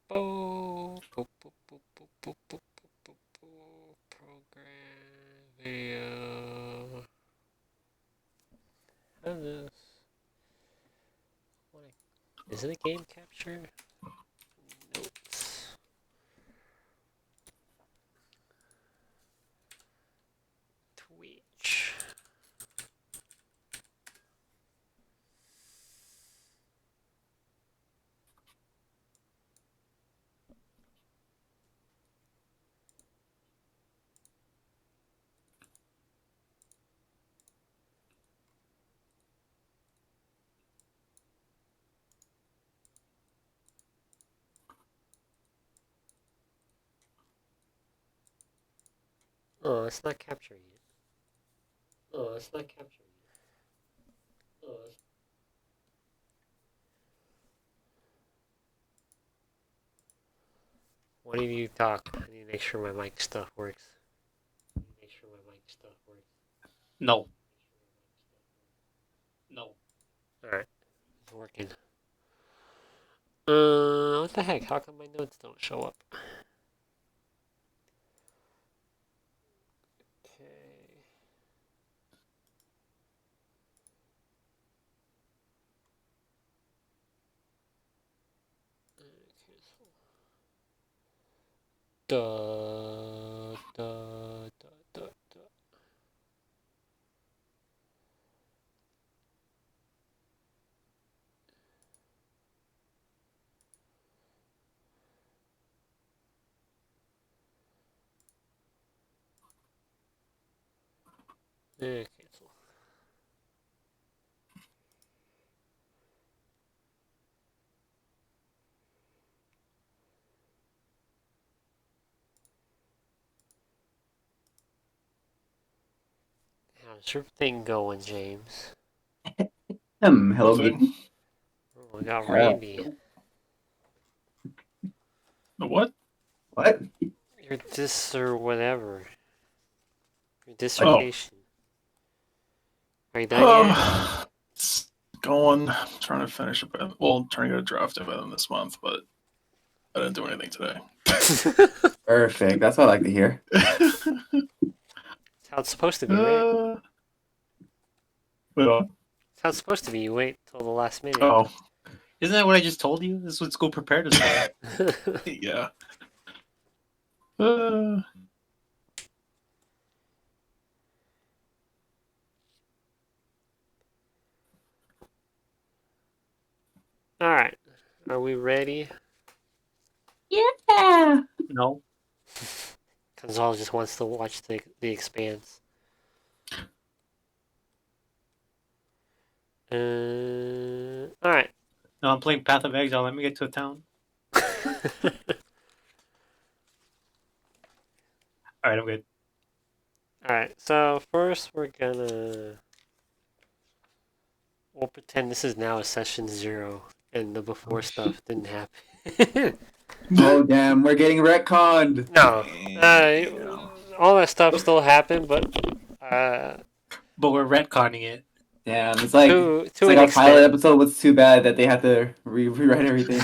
Bo, bo, bo, bo, bo, bo, bo, bo, bo, program video. How this? Is it a game capture? Notes. Twitch. Oh, it's not capturing it. Oh, it's not capturing it. Oh, it's... One of you talk. I need to make sure my mic stuff works. Make sure my mic stuff works. No. No. Alright, it's working. What the heck? How come my notes don't show up? Okay. Cancel. Da da da da da. Cancel. How's your thing going, James? Hello, Nothing. Gabe. Oh, we got Randy. The what? What? Your dis or whatever. Your dissertation. Are you done yet? It's going. I'm trying to finish it. Well, trying to get a draft by them this month, but I didn't do anything today. Perfect. That's what I like to hear. That's how it's supposed to be, right? Wait, That's how it's supposed to be. You wait till the last minute. oh, Isn't that what I just told you? This is what school prepared us for. yeah. Alright. Are we ready? Yeah. No. Gonzalo just wants to watch the Expanse. Alright. No, I'm playing Path of Exile. Let me get to a town. Alright, I'm good. Alright, so first we'll pretend this is now a session 0 and the before stuff didn't happen. Oh, damn. We're getting retconned. No. All that stuff still happened, but But we're retconning it. Damn. It's like, to it's like an our pilot extent. episode was too bad that they had to rewrite everything.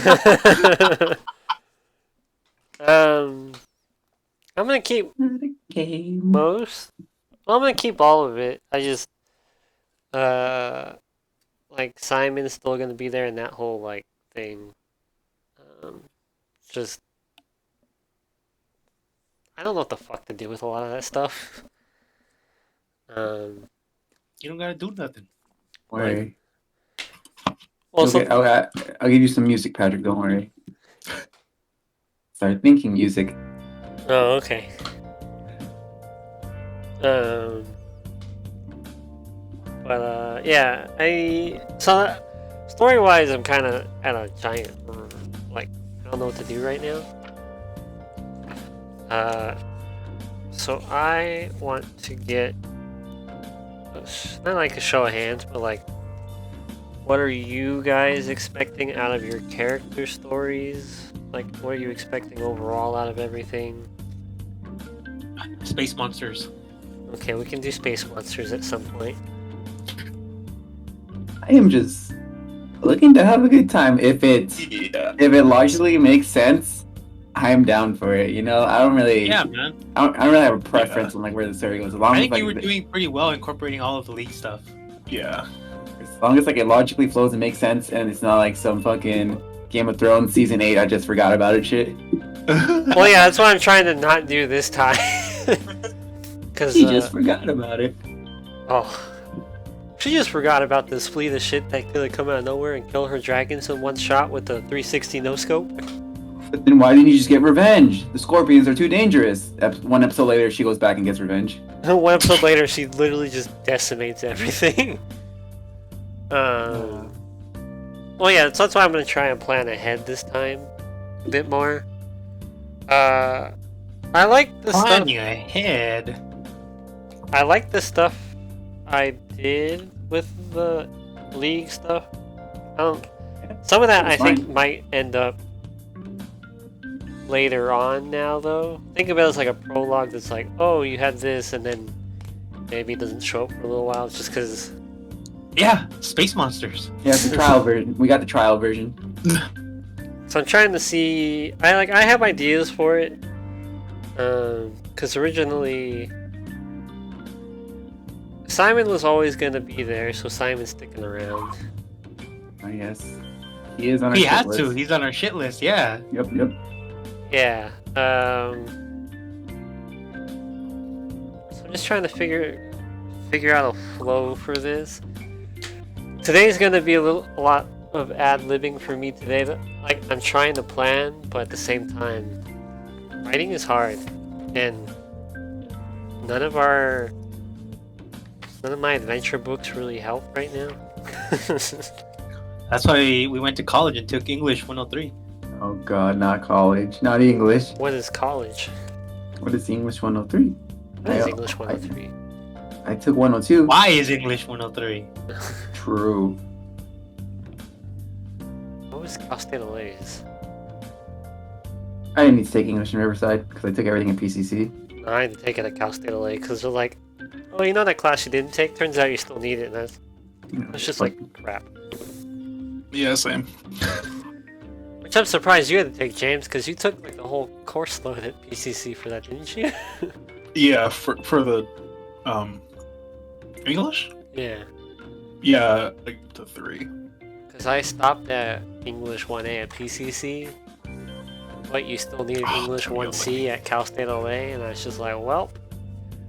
I'm gonna keep Game. most. Well, I'm gonna keep all of it. I just like Simon's still gonna be there and that whole like thing. Just I don't know what the fuck to do with a lot of that stuff. You don't gotta do nothing. Worry. Well, so I'll give you some music, Patrick. Don't worry. Start thinking music. oh, okay. But yeah, story wise, I'm kind of at a giant like I don't know what to do right now. So I want to get not like a show of hands, but like, what are you guys expecting out of your character stories? Like, what are you expecting overall out of everything? Space monsters. Okay, we can do space monsters at some point. I am just Looking to have a good time. If it logically makes sense, I'm down for it. You know, I don't really. Yeah, man. I don't really have a preference on like where the story goes. As long I as think like, you were doing pretty well incorporating all of the league stuff. Yeah. as long as like it logically flows and makes sense, and it's not like some fucking Game of Thrones season 8 I just forgot about it shit. Well, yeah, that's what I'm trying to not do this time. Because He just forgot about it. oh, she just forgot about this fleet of shit that could have come out of nowhere and kill her dragons in one shot with the 360 no scope. But then why didn't you just get revenge? The scorpions are too dangerous. One episode later, she goes back and gets revenge. One episode later, she literally just decimates everything. Well, yeah, so that's why I'm gonna try and plan ahead this time a bit more. I like the stuff. Planning ahead. I like the stuff I did with the league stuff. Some of that I It's think fine. might end up later on now, though. Think of it as like a prologue that's like, oh, you had this, and then maybe it doesn't show up for a little while just because. Yeah, space monsters. Yeah, it's the trial version. We got the trial version. So I'm trying to see. I have ideas for it. Because originally Simon was always gonna be there, so Simon's sticking around. I guess he is on. Our He shit has list. to. He's on our shit list. Yeah. Yep. Yeah. So I'm just trying to figure out a flow for this. Today's gonna be a lot of ad-libbing for me today. Like I'm trying to plan, but at the same time, writing is hard, and none of my adventure books really help right now. That's why we went to college and took English 103. Oh God, not college, not English. What is college? What is English 103? What is I- English 103? I took 102. Why is English 103? True. What was Castellanese? I didn't need to take English in Riverside because I took everything in PCC. I had to take it at Cal State LA because they're like, oh, you know that class you didn't take? Turns out you still need it, and that's it's just like crap. Yeah, same. Which I'm surprised you had to take, James, because you took like the whole course load at PCC for that, didn't you? Yeah, for the English? Yeah, Yeah, like to 3. because I stopped at English 1A at PCC, but you still needed Oh, English really? 1C at Cal State LA, and I was just like, well.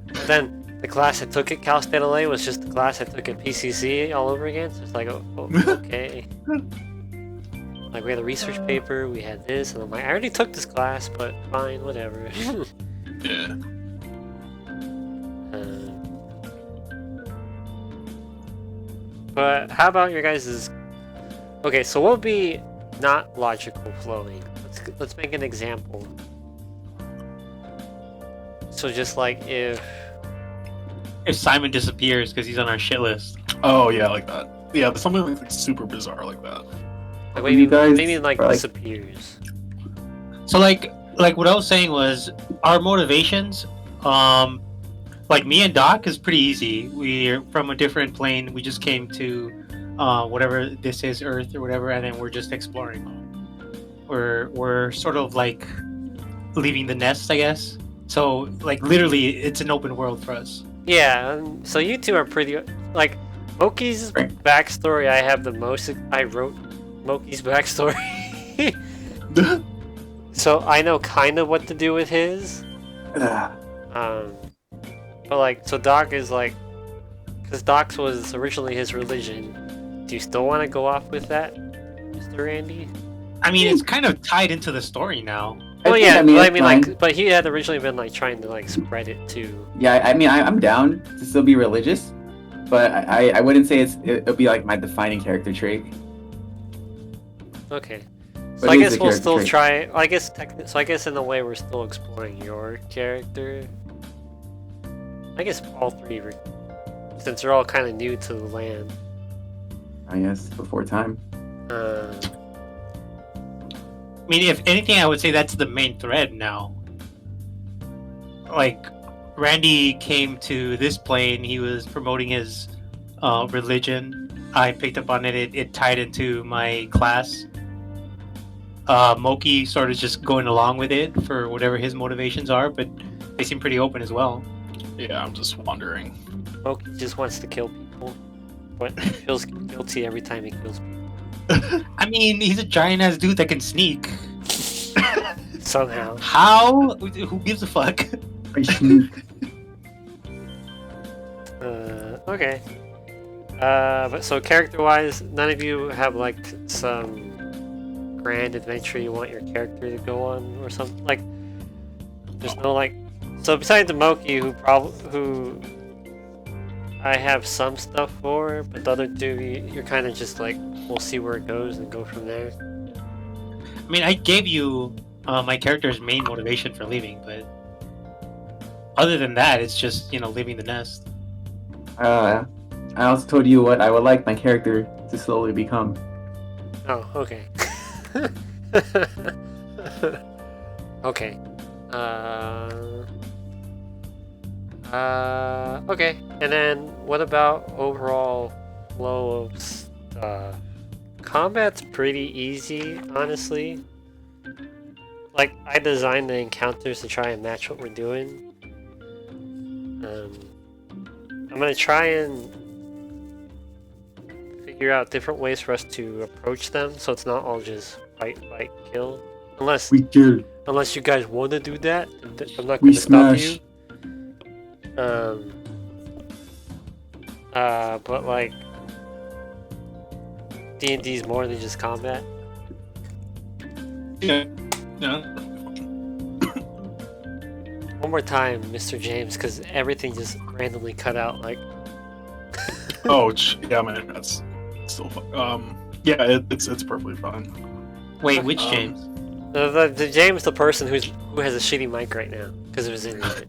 But then the class I took at Cal State LA was just the class I took at PCC all over again, so it's like, oh, okay. Like, we had a research paper, we had this, and I'm like, I already took this class, but fine, whatever. Yeah. But how about your guys's? Okay, so what would be not logical flowing? Let's make an example. So just like if Simon disappears because he's on our shit list. Oh yeah, like that. Yeah, there's something like super bizarre like that. like You guys maybe like are like- disappears. So like what I was saying was our motivations. Like me and Doc is pretty easy. We're from a different plane. We just came to whatever this is, Earth or whatever, and then we're just exploring. We're sort of like leaving the nest, I guess. So like literally, it's an open world for us. Yeah, so you two are pretty like Moki's Right. backstory. I have the most. I wrote Moki's backstory, so I know kind of what to do with his. But like, so Doc is like, because Doc's was originally his religion. Do you still want to go off with that, Mr. Randy? I mean, it's kind of tied into the story now. Oh think- yeah, I mean, but I it's mean fine. like, but he had originally been like trying to like spread it to. Yeah, I mean, I'm down to still be religious, but I wouldn't say it'll be like my defining character trait. Okay. But So I it is guess a we'll character still trait. try. I guess so I guess in a way we're still exploring your character. I guess all three, since they're all kind of new to the land. I guess before time. Uh, I mean, if anything, I would say that's the main thread now. Like, Randy came to this plane. He was promoting his religion, I picked up on it. It tied into my class. Moki sort of just going along with it for whatever his motivations are, but they seem pretty open as well. Yeah, I'm just wondering. Moki just wants to kill people, but feels guilty every time he kills people. I mean, he's a giant ass dude that can sneak. Somehow. How? Who gives a fuck? Okay. But so character-wise, none of you have like some grand adventure you want your character to go on or something like. There's no like. So besides the Moki, who I have some stuff for, but the other two, you're kind of just like, we'll see where it goes and go from there. I mean, I gave you my character's main motivation for leaving, but other than that, it's just, leaving the nest. I also told you what I would like my character to slowly become. Oh, okay. Okay. Okay. And then what about overall flow of stuff? Combat's pretty easy, honestly. Like, I designed the encounters to try and match what we're doing. I'm gonna try and figure out different ways for us to approach them, so it's not all just fight, kill. Unless kill. Unless you guys want to do that, I'm not We going to stop smash. you. But like, D&D is more than just combat. Yeah. Yeah. One more time, Mr. James, because everything just randomly cut out. Like, Oh, yeah, man, that's still fun. Yeah, it's perfectly fine. Wait, which Um, James? the James, the person who has a shitty mic right now because of his internet.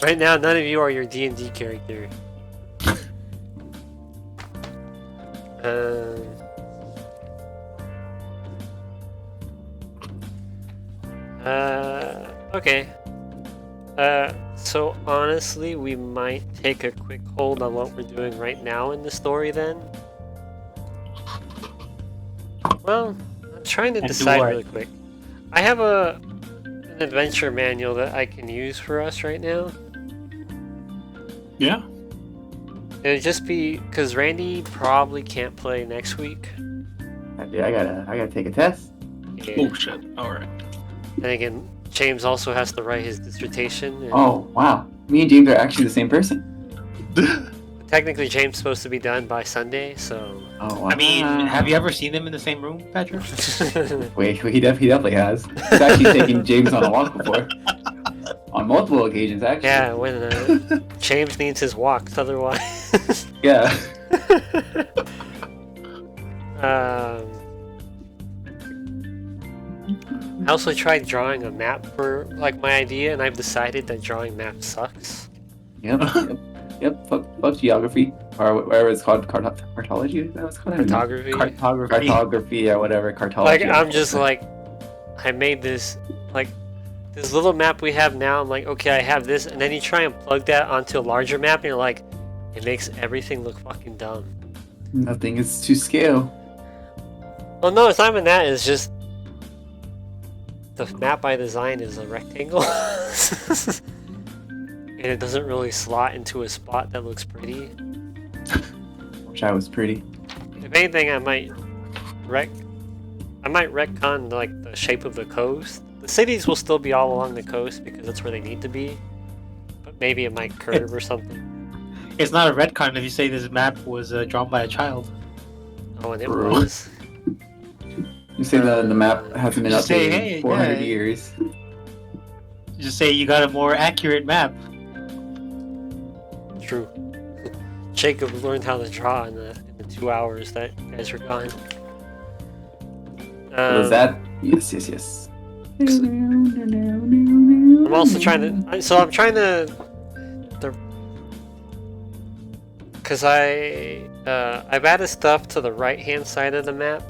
Right now, none of you are your D&D character. Okay. So honestly, we might take a quick hold on what we're doing right now in the story then. Well, I'm trying to And do decide what? really quick. I have an adventure manual that I can use for us right now. Yeah. It'd just be because Randy probably can't play next week. Yeah, I gotta take a test. Yeah. Oh shit. All right. And again, James also has to write his dissertation. And Oh wow, me and James are actually the same person. technically, James is supposed to be done by Sunday, so. Oh wow. I mean, have you ever seen them in the same room, Patrick? Wait, he definitely has. He's actually taken James on a walk before. On multiple occasions, actually. Yeah, when James needs his walks, otherwise. Yeah. I also tried drawing a map for like my idea, and I've decided that drawing maps sucks. Yep. Fuck geography or whatever it's called. Cartology. Is that what it's called? I don't know. Photography. Cartography. Cartography or whatever. Cartology. Like I'm just like, I made this like this little map we have now. I'm like, okay, I have this, and then you try and plug that onto a larger map, and you're like, it makes everything look fucking dumb. Nothing is to scale. Well, no, it's not even that. It's just the map I designed is a rectangle, and it doesn't really slot into a spot that looks pretty. Wish I was pretty. If anything, I might retcon like the shape of the coast. The cities will still be all along the coast because that's where they need to be, but maybe it might curve or something. It's not a retcon if you say this map was drawn by a child. Oh, and it Bro. was. You say the map hasn't been Just say, updated hey, in 400 yeah. years. Just say you got a more accurate map. True. Jacob learned how to draw in the 2 hours that you guys were gone. Was that? Yes. I'm also trying to. So I'm trying to. Because I've added stuff to the right hand side of the map.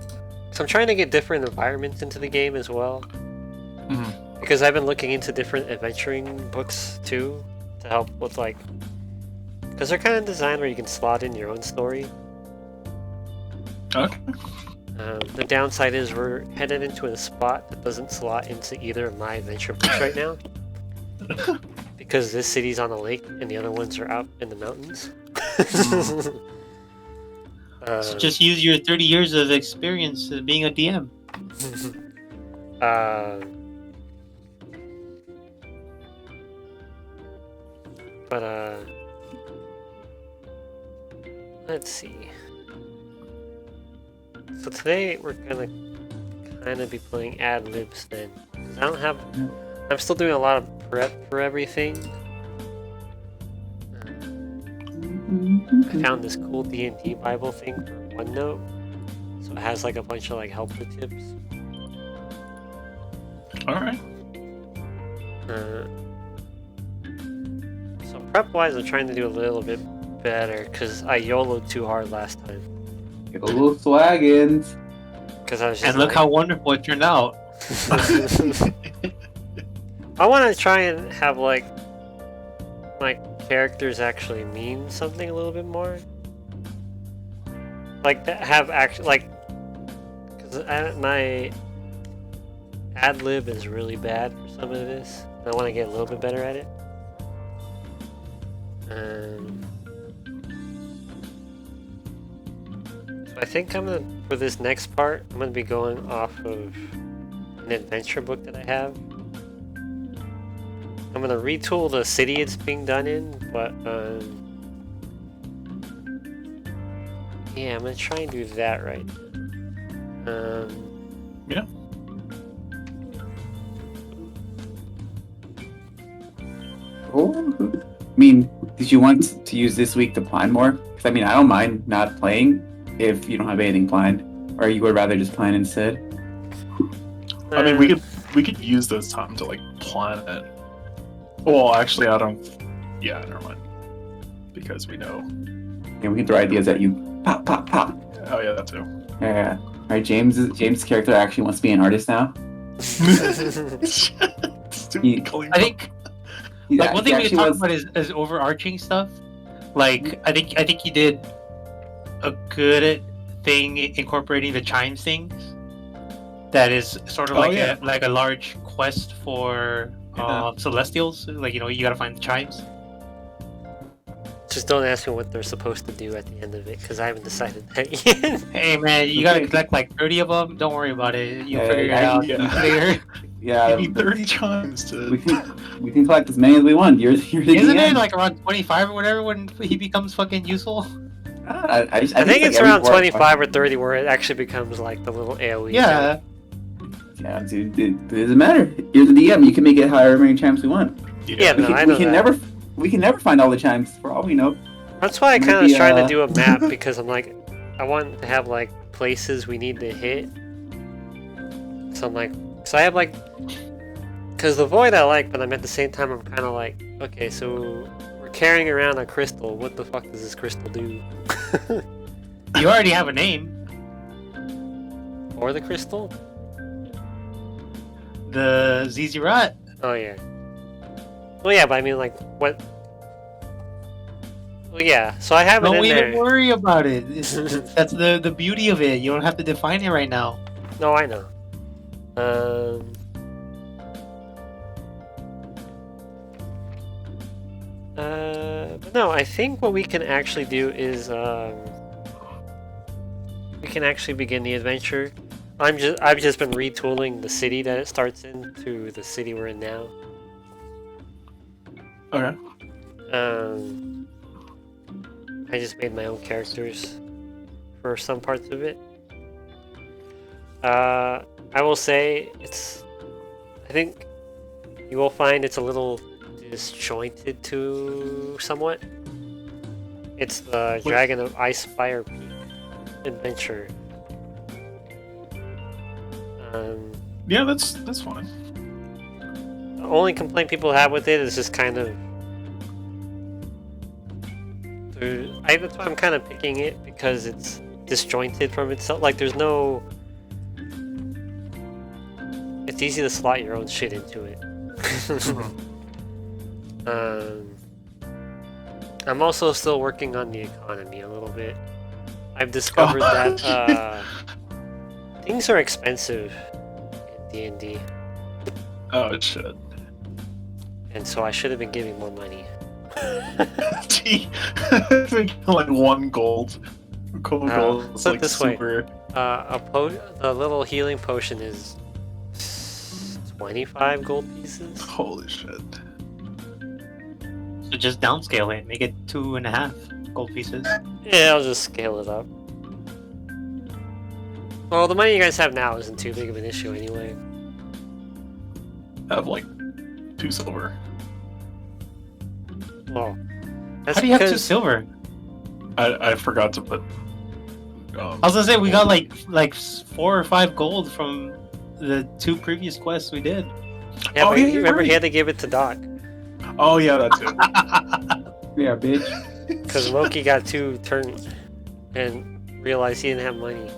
So I'm trying to get different environments into the game as well. Mhm. Because I've been looking into different adventuring books too to help with like Because they're kind of designed where you can slot in your own story. Okay. The downside is we're headed into a spot that doesn't slot into either of my adventure books right now. Because this city's on a lake and the other ones are out in the mountains. So just use your 30 years of experience being a DM. Let's see. So today we're gonna kind of be playing ad libs then. 'Cause I don't have. I'm still doing a lot of prep for everything. I found this cool D&D Bible thing for OneNote, so it has like a bunch of like helpful tips. All right. So prep-wise, I'm trying to do a little bit better because I YOLO'd too hard last time. Little swaggins. Because I was just And look like- how wonderful it turned out. I want to try and have like my characters actually mean something a little bit more. Like that have actually like, because my ad lib is really bad for some of this. I want to get a little bit better at it. So I think I'm gonna, for this next part, I'm gonna be going off of an adventure book that I have. I'm gonna retool the city it's being done in, but yeah, I'm gonna try and do that right. Yeah. Oh, I mean, did you want to use this week to plan more? Because I mean, I don't mind not playing if you don't have anything planned, or you would rather just plan instead. I mean, we could use this time to like plan it. Well, actually, I don't. Yeah, never mind. Because we know. And we can throw ideas at you. Pop, pop, pop. Oh yeah, that too. Yeah. All right, James' character actually wants to be an artist now. Stupid calling I think He like one thing we actually can talk wants- about is overarching stuff. Like I think he did a good thing incorporating the chimes things. That is sort of Oh, like yeah. a large quest for Yeah. celestials. Like you gotta find the chimes. Just don't ask me what they're supposed to do at the end of it, because I haven't decided that yet. Hey man, you gotta Okay. collect like 30 of them. Don't worry about it. You'll Yeah, figure it I- out yeah. later. Yeah, You need 30 chimes we to. can collect as many as we want. You're the Isn't DM. it like around 25 or whatever when he becomes fucking useful? I I think it's like around every 25 or 30 where it actually becomes like the little AoE. Yeah. Yeah, dude, it doesn't matter. You're the DM. You can make it however many chimes we want. Yeah, We no, can, I we know can that. never find all the chimes for all we know. That's why I Might kind of was be, trying to do a map, because I'm like, I want to have like places we need to hit. So I'm like, so I have like, because the void I like, but I'm at the same time I'm kind of like, okay, so we're carrying around a crystal. What the fuck does this crystal do? You already have a name. Or the crystal? The ZZ Rot. Oh yeah. Well, yeah, but I mean, like, what? Well, yeah. So I have it Don't in even there. worry about it. That's the beauty of it. You don't have to define it right now. No, I know. But no, I think what we can actually do is we can actually begin the adventure. I've just been retooling the city that it starts in to the city we're in now. Okay. I just made my own characters for some parts of it. I will say I think you will find it's a little disjointed to somewhat. It's the What- Dragon of Icefire Peak adventure. Yeah, that's fine. The only complaint people have with it is just kind of. That's why I'm kind of picking it, because it's disjointed from itself. Like, there's no. It's easy to slot your own shit into it. I'm also still working on the economy a little bit. I've discovered that things are expensive in D&D, Oh shit. and so I should have been giving more money. Gee, like 1 gold. Cool gold. It's put it like this way. super. The little healing potion is 25 gold pieces. Holy shit. So just downscale it, make it 2.5 gold pieces. Yeah, I'll just scale it up. Well, the money you guys have now isn't too big of an issue anyway. I have like 2 silver. Well, that's How do you have 2 because silver? I forgot to put. I was gonna say we got like 4 or 5 gold from the 2 previous quests we did. yeah, Oh, but yeah, you you're remember right. he had to give it to Doc Oh yeah, that too. Yeah, bitch. because Loki got too turned and realized he didn't have money.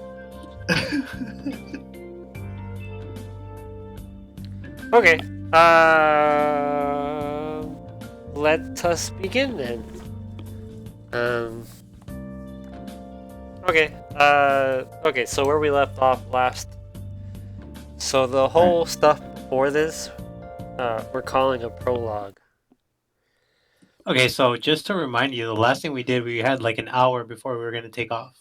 Okay. Let us begin then. Okay. Okay. So where we left off last. So the whole stuff before this, we're calling a prologue. Okay, so just to remind you, the last thing we did, we had like an hour before we were gonna take off.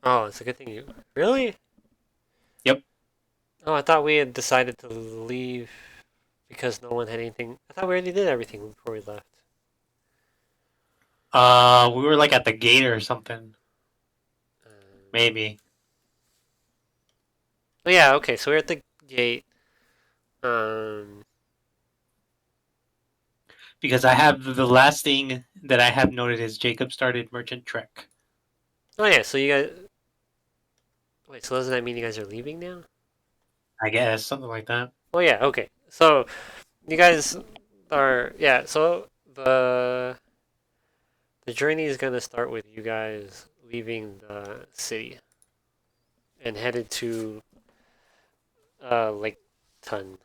Oh, it's a good thing you really. Yep. Oh, I thought we had decided to leave because no one had anything. I thought we already did everything before we left. We were like at the gate or something, maybe. Oh yeah, okay, so we're at the gate. Because I have the last thing that I have noted is Jacob started Merchant Trek. Oh yeah, so you guys. Wait, so doesn't that mean you guys are leaving now? I guess something like that. Oh yeah, okay. So you guys are so the journey is gonna start with you guys leaving the city and headed to Lake Tun.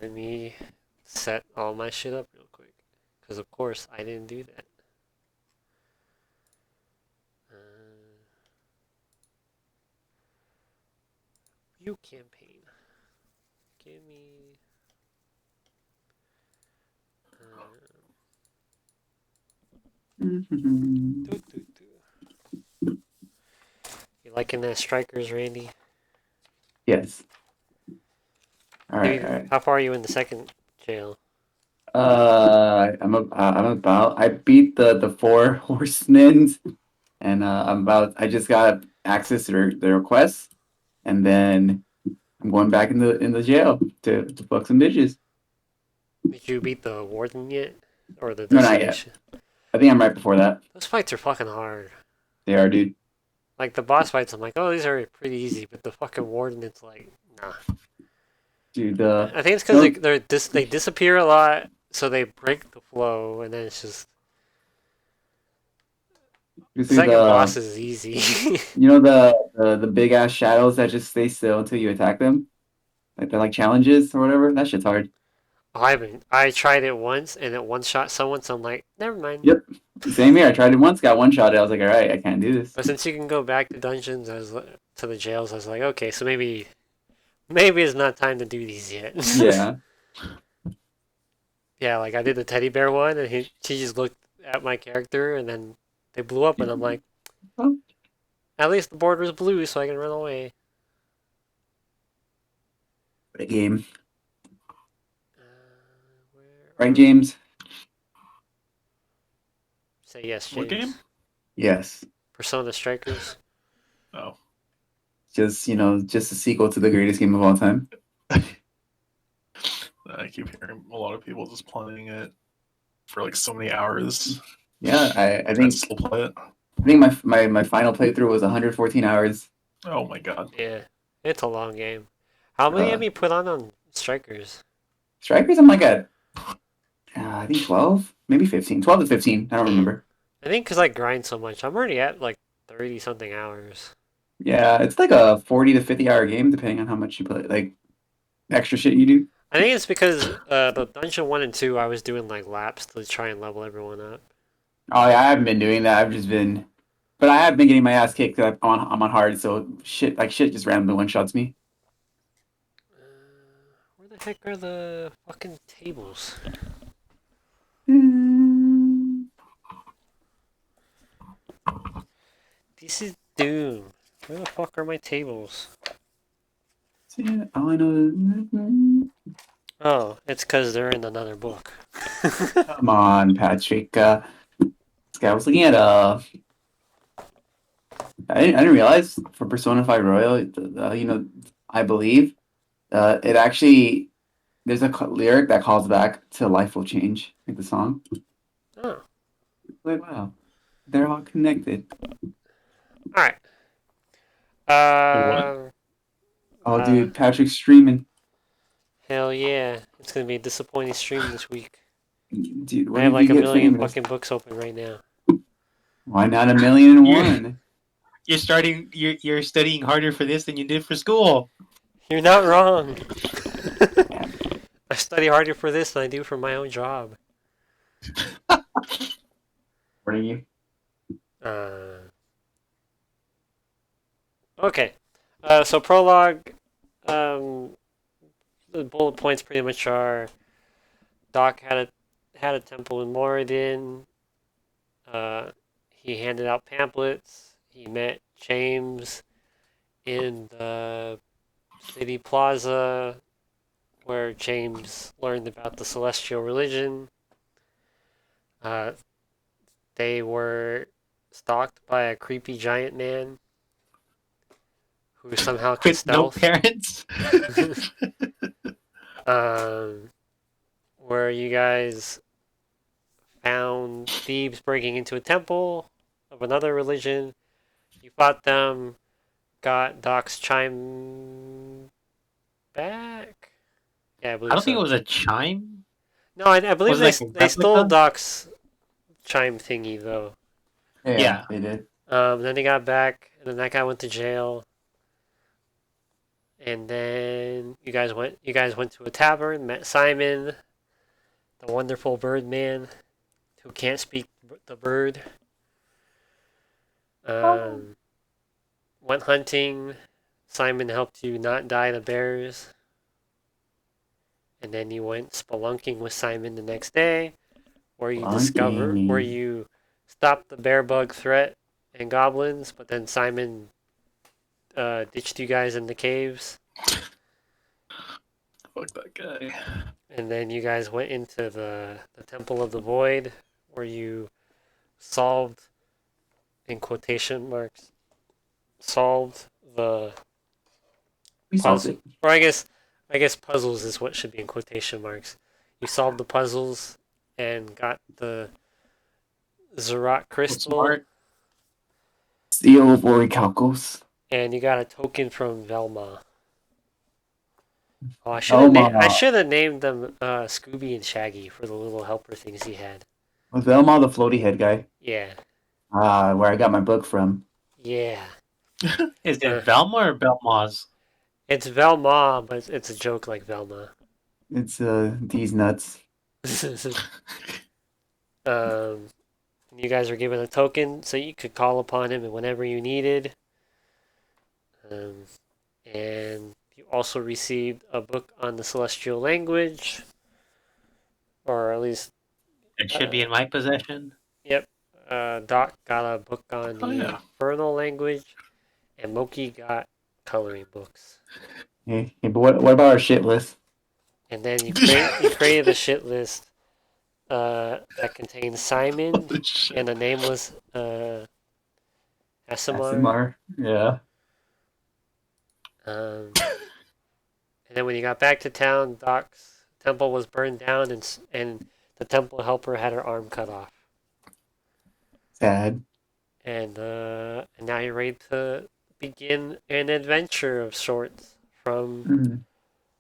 Let me set all my shit up real quick, because of course I didn't do that. View campaign. Give me. Doo, doo, doo. You liking that strikers, Randy? Yes. All right. Maybe- All right. How far are you in the second jail? I'm about. I beat the 4 horsemen, and I just got access to their requests, and then I'm going back in the jail to fuck some bitches. Did you beat the warden yet, or the No, not yet. destination? I think I'm right before that. Those fights are fucking hard. They are, dude. Like the boss fights, I'm like, oh, these are pretty easy, but the fucking warden, it's like, nah. Dude, I think it's because they disappear a lot, so they break the flow, and then it's just you the see second boss is easy. you know the big ass shadows that just stay still until you attack them, like they're like challenges or whatever. That shit's hard. I tried it once, and it one shot someone, so I'm like, never mind. Yep. Same here. I tried it once, got one shot. I was like, all right, I can't do this. But since you can go back to dungeons, to the jails, I was like, okay, so maybe it's not time to do these yet. Yeah. Yeah, like I did the teddy bear one, and she just looked at my character, and then they blew up, and I'm like, Oh. at least the board was blue, so I can run away. What a game. Where Right, James? Say yes, James. What game? Yes. Persona Strikers. Oh. Just a sequel to the greatest game of all time. I keep hearing a lot of people just playing it for like so many hours. Yeah, I I think still play it. my final playthrough was 114 hours. Oh my god. Yeah, it's a long game. How many Uh, have you put on Strikers? Strikers, I'm like at I think 12, maybe 15, 12 to 15. I don't remember. I think because I grind so much, I'm already at like 30 something hours. Yeah, it's like a 40 to 50 hour game depending on how much you play, like extra shit you do. I think it's because the dungeon 1 and 2, I was doing like laps to try and level everyone up. Oh yeah, I haven't been doing that. I've just been, but I have been getting my ass kicked. I'm on hard, so shit just randomly one shots me. Where the heck are the fucking tables? This is Doom. Where the fuck are my tables? All I know is, Oh, it's because they're in another book. come on, Patrick. This guy was looking at I didn't realize for Persona 5 Royal, I believe it actually there's a lyric that calls back to "Life Will Change," like the song. Oh, Like wow, they're all connected. alright. Oh, dude, Patrick's streaming. Hell yeah. It's gonna be a disappointing stream this week. Dude, I when have did like you a get million famous? fucking books open right now. Why not 1,000,001? You're studying harder for this than you did for school. You're not wrong. I study harder for this than I do for my own job. What are you? Okay. So prologue, the bullet points pretty much are Doc had a temple in Moradin. He handed out pamphlets. He met James in the city plaza where James learned about the celestial religion. They were stalked by a creepy giant man who somehow could With no stealth. parents. Where you guys found thieves breaking into a temple of another religion. You fought them, got Doc's chime back. Yeah, I believe I don't think so. it was a chime. No, I believe Was it like a they stole replica? Doc's chime thingy though. Yeah. They did. Then they got back, and then that guy went to jail. And then you guys went to a tavern, met Simon, the wonderful bird man, who can't speak the bird. Went hunting. Simon helped you not die to bears. And then you went spelunking with Simon the next day, where you stopped the bear bug threat and goblins, but then Simon ditched you guys in the caves. Fuck that guy. And then you guys went into the Temple of the Void, where you solved, in quotation marks, solved the We solved it. or I guess puzzles is what should be in quotation marks. You solved the puzzles and got the Zerat crystal, Smart. Seal of Orichalcos. and you got a token from Velma. Oh, I should have named them Scooby and Shaggy for the little helper things he had. Was Velma the floaty head guy? Yeah, Where I got my book from. yeah. Is it Velma or Belmaz? It's Velma, but it's a joke like Velma. It's these nuts. You guys were given a token so you could call upon him whenever you needed. And you also received a book on the celestial language, or at least It should be in my possession. yep. Doc got a book on the yeah. infernal language, and Moki got coloring books. Hey, but what about our shit list? And then you created a shit list that contained Simon Holy shit. and the name was Asimar. Asimar. Yeah. And then when you got back to town, Doc's temple was burned down, and the temple helper had her arm cut off. Sad. And now you're ready to begin an adventure of sorts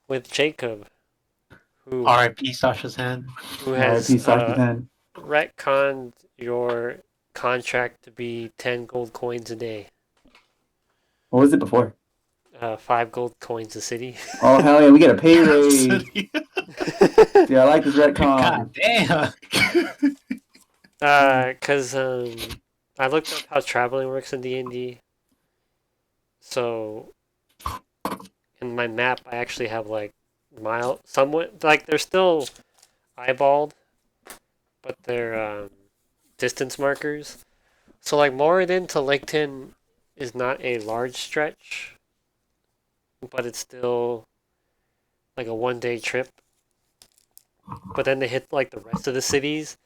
with Jacob, who R.I.P. Sasha's hand. has R.I.P. Sasha-san. retconned your contract to be 10 gold coins a day. What was it before? 5 gold coins a city. Oh hell yeah, we get a pay raise. Dude, I like this retcon. God damn. Cause I looked up how traveling works in D&D. So in my map, I actually have like somewhat like they're still eyeballed, but they're distance markers. So like Moradin to Laketon is not a large stretch, but it's still like a 1 day trip. But then they hit like the rest of the cities.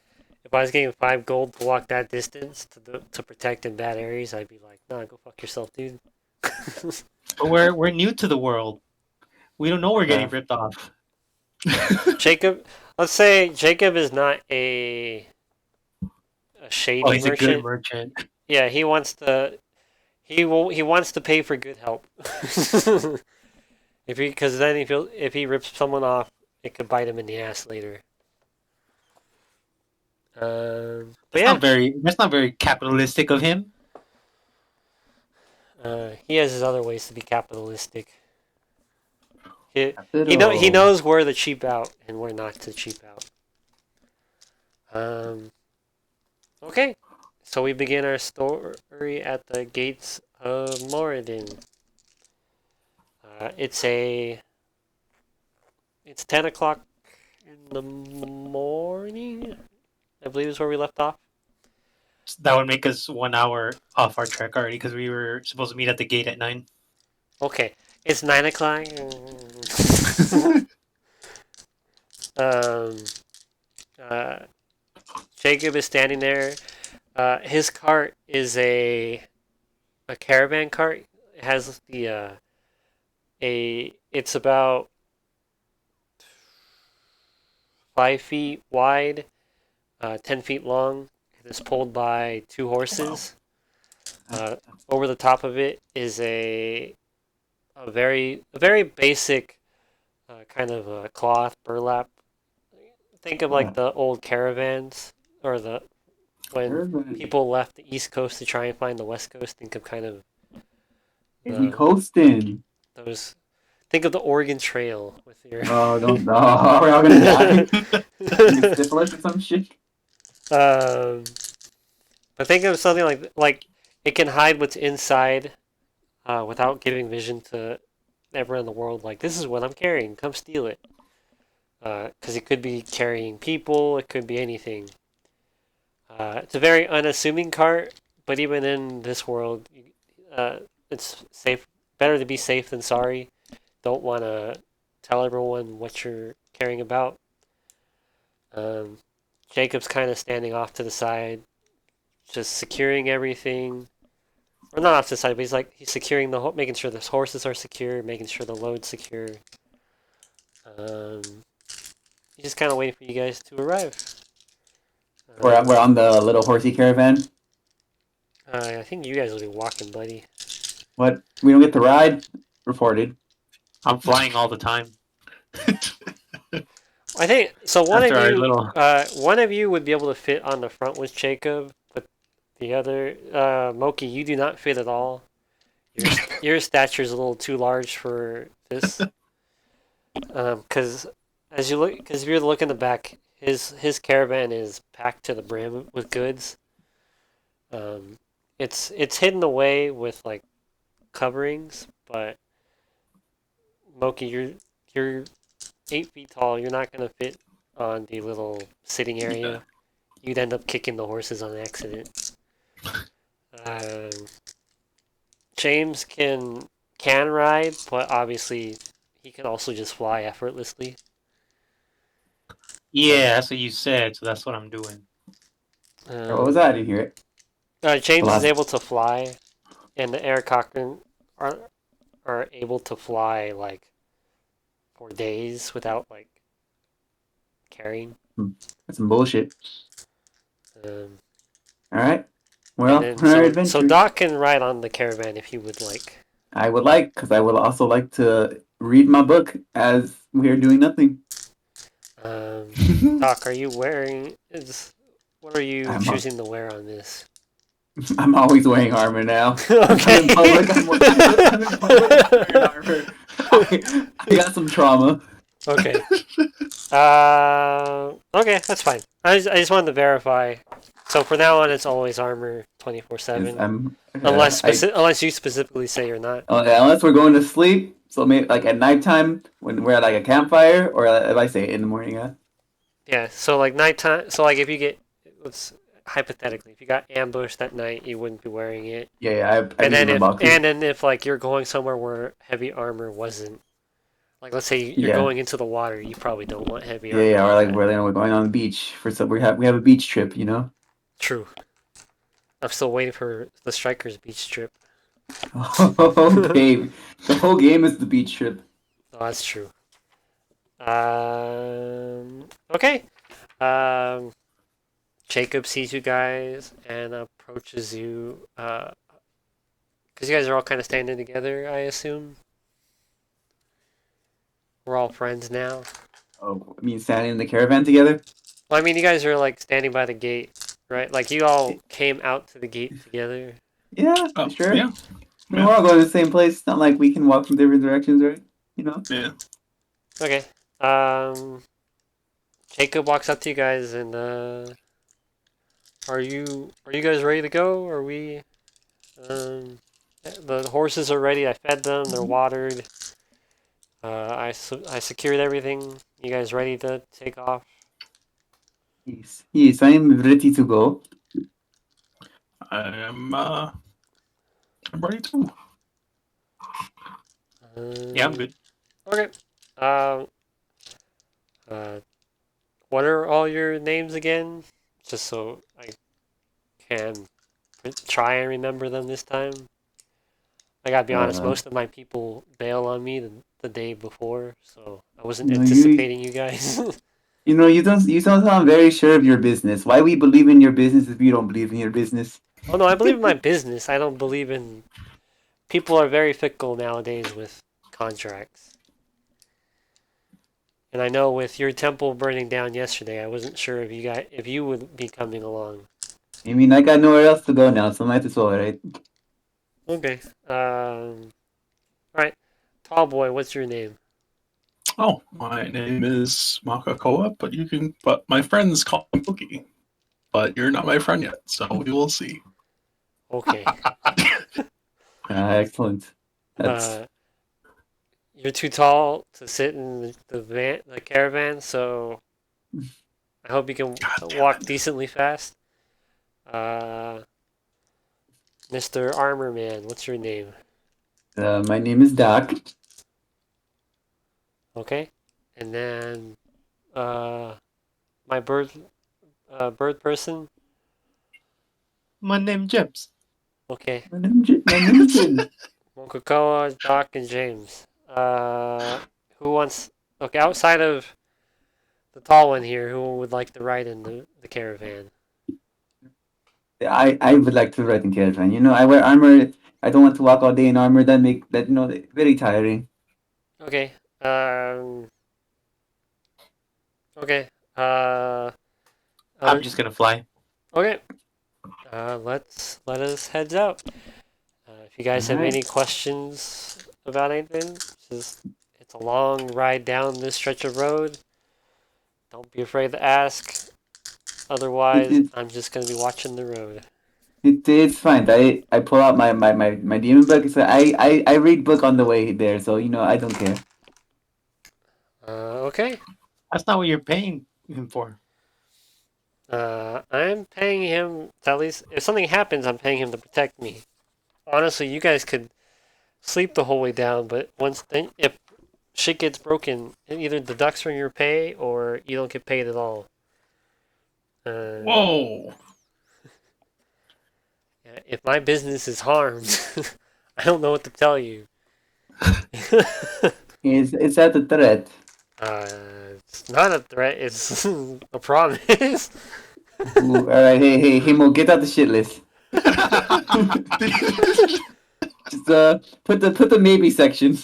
If I was getting 5 gold to walk that distance to protect in bad areas, I'd be like, nah, go fuck yourself, dude. But we're new to the world. We don't know we're getting ripped off. Jacob, let's say Jacob is not a shady Oh, he's merchant. a good merchant. Yeah, he wants to. He wants to pay for good help. Because then if he rips someone off, it could bite him in the ass later. But yeah, That's not very capitalistic of him. he has his other ways to be capitalistic. He knows where to cheap out and where not to cheap out. Okay, so we begin our story at the gates of Moradin. It's 10 o'clock in the morning, I believe is where we left off. That would make us 1 hour off our trek already because we were supposed to meet at the gate at 9. Okay, it's 9 o'clock. Jacob is standing there. His cart is a caravan cart. It has it's about 5 feet wide, 10 feet long. It is pulled by 2 horses. Over the top of it is a very basic kind of cloth burlap. Think of like the old caravans or when people left the East Coast to try and find the West Coast. Think of kind of We coasting. those. Think of the Oregon Trail with your. Oh, don't. No, we're all gonna die. Get syphilis or some shit. But think of something like it can hide what's inside, without giving vision to everyone in the world. Like, this is what I'm carrying. Come steal it. Because it could be carrying people. It could be anything. It's a very unassuming cart, but even in this world, it's safe. Better to be safe than sorry. Don't want to tell everyone what you're caring about. Jacob's kind of standing off to the side, just securing everything. Or not off to the side, but he's securing making sure the horses are secure, making sure the load's secure. He's just kind of waiting for you guys to arrive. We're on the little horsey caravan. I think you guys will be walking, buddy. What? We don't get to ride? Reported. I'm flying all the time. I think so. One of you would be able to fit on the front with Jacob, but the other, Moki, you do not fit at all. Your stature is a little too large for this. Because if you're to look in the back, his caravan is packed to the brim with goods. It's hidden away with like coverings, but Moki, you're 8 feet tall. You're not gonna fit on the little sitting area. You'd end up kicking the horses on accident. James can ride, but obviously he can also just fly effortlessly. Yeah, that's what you said, so that's what I'm doing. What was that? I didn't hear it. James is able to fly, and the Air Cochrane are able to fly like for days without like carrying. That's some bullshit. All right. Well, our adventure. So Doc can ride on the caravan if you would like. I would like, because I would also like to read my book as we are doing nothing. Doc, are you wearing? What are you choosing to wear on this? I'm always wearing armor now. Okay. I'm in public. I'm in public. I'm wearing armor. I got some trauma. Okay. Okay, that's fine. I just wanted to verify. So for now on, it's always armor 24/7, I'm unless you specifically say you're not. unless we're going to sleep. So maybe like at nighttime when we're at like a campfire, or if I say in the morning. Yeah. So like nighttime. So like if you get, let's hypothetically, if you got ambushed at night, you wouldn't be wearing it. Yeah, I And then use my boxes. if like you're going somewhere where heavy armor wasn't, like let's say you're Yeah. going into the water, you probably don't want heavy Yeah, armor. yeah, or like that. we're going on the beach for some. We have a beach trip, you know. True. I'm still waiting for the Strikers beach trip. Okay, the whole game is the beach trip. Oh, that's true. Okay. Jacob sees you guys and approaches you. Because you guys are all kind of standing together, I assume. We're all friends now. Oh, I mean, standing in the caravan together. Well, I mean, you guys are like standing by the gate, right? Like you all came out to the gate together. Yeah, Oh, sure. yeah, I mean, we're all going to the same place. It's not like we can walk from different directions, right? You know. yeah. Okay. Jacob walks up to you guys and are you guys ready to go? Are we? The horses are ready. I fed them. They're watered. I secured everything. You guys ready to take off? Yes, yes, I'm ready to go. I'm ready to. Yeah, I'm good. Okay. What are all your names again? Just so I can try and remember them this time. I gotta be honest, most of my people bail on me the day before, so I wasn't No, anticipating you guys. You know, you don't sound very sure of your business. Why we believe in your business if you don't believe in your business? Oh no, I believe in my business. I don't believe in. People are very fickle nowadays with contracts. And I know with your temple burning down yesterday, I wasn't sure if you would be coming along. I mean, I got nowhere else to go now, so might as well, right? Okay. Alright. Tall boy, what's your name? Oh, my name is Makakoa, but my friends call me Cookie. But you're not my friend yet, so we will see. Okay. Excellent. That's You're too tall to sit in the caravan, so I hope you can walk decently fast. Mr. Armor Man, what's your name? my name is Doc. Okay, and then my bird person. My name James. Okay, My name is Jim. Mokokoa, Doc, and James. Who wants? Okay, outside of the tall one here, who would like to ride in the caravan? I would like to ride in caravan. You know, I wear armor. I don't want to walk all day in armor. That very tiring. Okay. Okay. I'm Other- just gonna fly. Okay. Let us heads out. If you guys have Alright. any questions about anything, it's a long ride down this stretch of road. Don't be afraid to ask. Otherwise, It- I'm just gonna be watching the road. It's fine. I pull out my demon book. So I read book on the way there. So you know I don't care. Okay. That's not what you're paying him for. I'm paying him to at least if something happens, I'm paying him to protect me. Honestly, you guys could sleep the whole way down, but if shit gets broken, it either deducts from your pay or you don't get paid at all. Whoa! If my business is harmed, I don't know what to tell you. It's at the threat. It's not a threat. It's a promise. Ooh, all right, hey, Mo, get out the shit list. Just put the maybe section.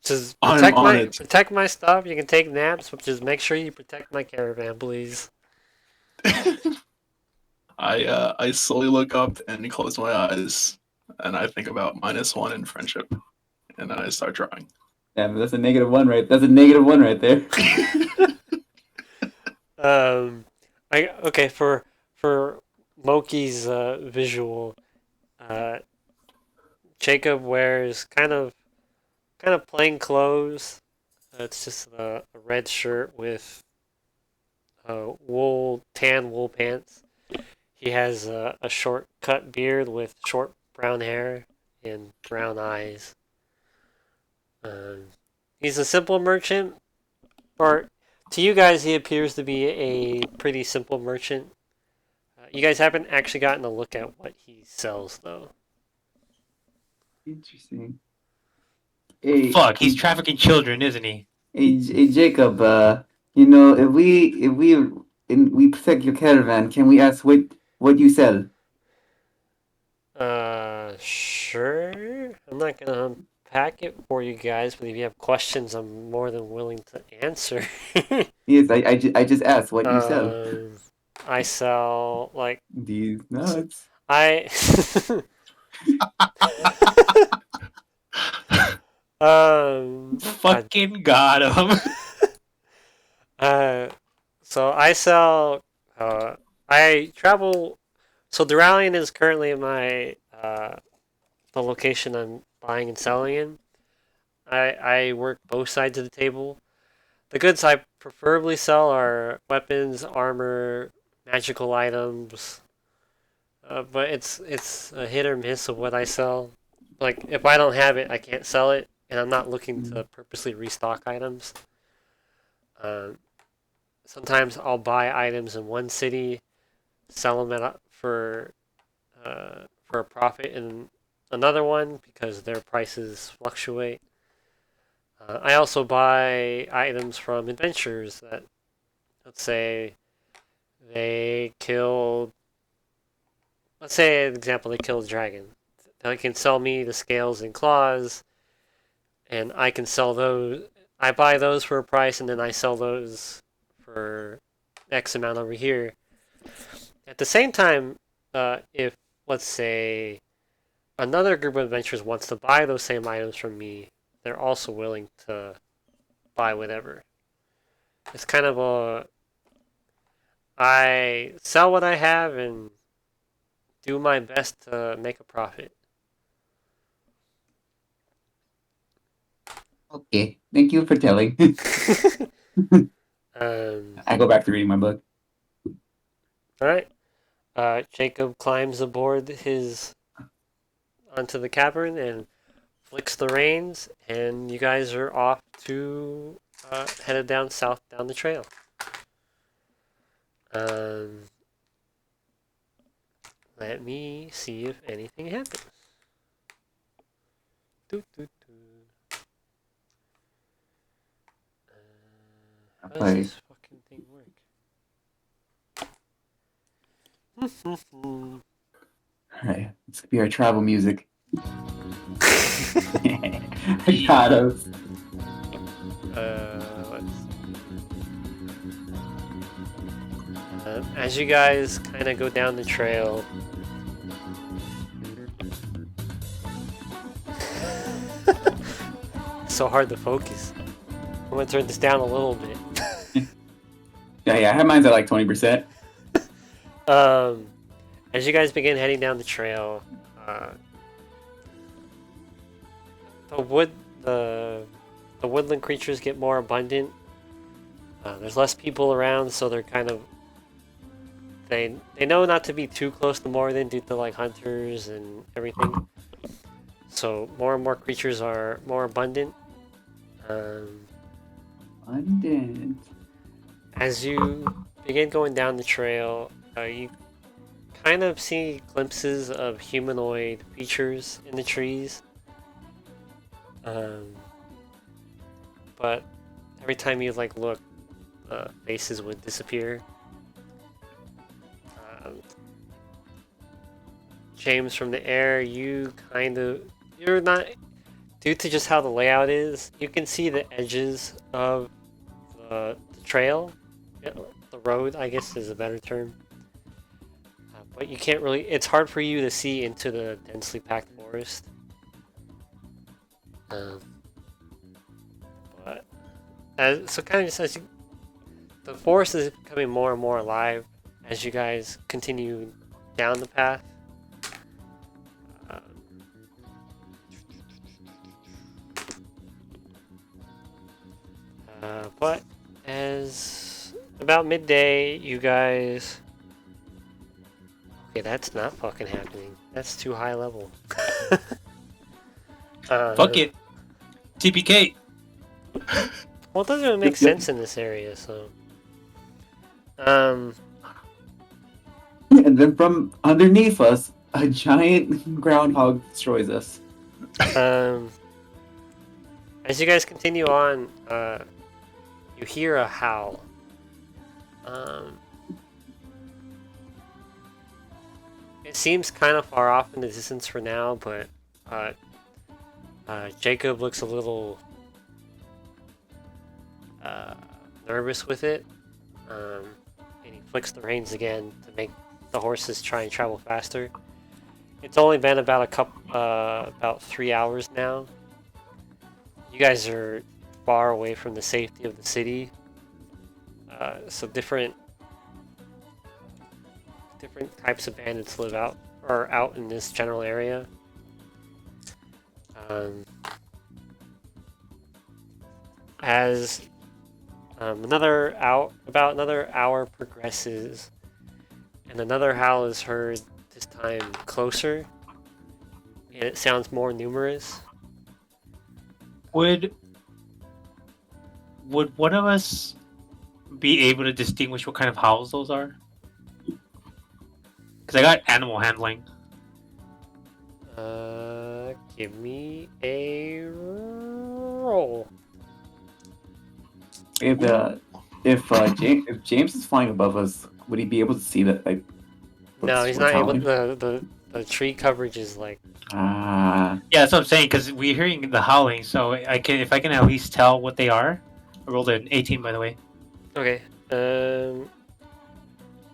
Just I'm on it. protect my stuff. You can take naps, but just make sure you protect my caravan, please. I slowly look up and close my eyes, and I think about -1 in friendship, and then I start drawing. Yeah, that's a -1 right. That's a -1 right there. Okay, for Moki's visual, uh, Jacob wears kind of plain clothes. It's just a red shirt with tan wool pants. He has a short cut beard with short brown hair and brown eyes. He's a simple merchant, or to you guys, he appears to be a pretty simple merchant. You guys haven't actually gotten a look at what he sells, though. Interesting. Hey, Fuck, he's trafficking children, isn't he? hey, Jacob. If we protect your caravan, can we ask what you sell? Sure. I'm not gonna unpack it for you guys, but if you have questions, I'm more than willing to answer. Yes, I just asked what you sell. I sell like These nuts. I God, Fucking got him. so I sell I travel so Duralian is currently my the location I'm buying and selling in. I work both sides of the table. The goods I preferably sell are weapons, armor, magical items. But it's a hit or miss of what I sell. Like if I don't have it, I can't sell it, and I'm not looking to purposely restock items. Sometimes I'll buy items in one city, sell them for a profit in another one because their prices fluctuate. I also buy items from adventurers that, let's say, they killed. Let's say, an example, they killed a dragon. They can sell me the scales and claws, and I can sell those. I buy those for a price, and then I sell those for X amount over here. At the same time, if, let's say, another group of adventurers wants to buy those same items from me, they're also willing to buy whatever. It's kind of a... I sell what I have and do my best to make a profit. Okay, thank you for telling. I go back to reading my book. Alright. Jacob climbs aboard onto the cavern and flicks the reins, and you guys are off to headed down south down the trail. Let me see if anything happens. How does this fucking thing work? Alright, this could be our travel music. I got us. As you guys kind of go down the trail, it's so hard to focus. I'm gonna turn this down a little bit. Yeah, I have mine at like 20%. As you guys begin heading down the trail, the woodland creatures get more abundant. There's less people around, so they're kind of they know not to be too close to Moradin due to like hunters and everything. So more and more creatures are more abundant. Abundant. As you begin going down the trail, you kind of see glimpses of humanoid features in the trees. But every time you like look, faces would disappear. James, from the air, you're not, due to just how the layout is, you can see the edges of the trail. The road, I guess, is a better term. but you can't really. It's hard for you to see into the densely packed forest. But so kind of just as the forest is becoming more and more alive as you guys continue down the path. But as about midday, you guys. Okay, that's not fucking happening. That's too high level. Fuck it. TPK. Well, it doesn't really make sense in this area, so. And then from underneath us, a giant groundhog destroys us. As you guys continue on, you hear a howl. It seems kind of far off in the distance for now, but Jacob looks a little nervous with it, and he flicks the reins again to make the horses try and travel faster. It's only been about about 3 hours now. You guys are far away from the safety of the city, so different types of bandits live out in this general area. As about another hour progresses, and another howl is heard, this time closer, and it sounds more numerous. Would one of us be able to distinguish what kind of howls those are? Because I got animal handling. Give me a roll. If James is flying above us, would he be able to see that? Like, No, he's not able. The tree coverage is like. Ah. Yeah, that's what I'm saying. Because we're hearing the howling, so if I can at least tell what they are. I rolled an 18, by the way. Okay.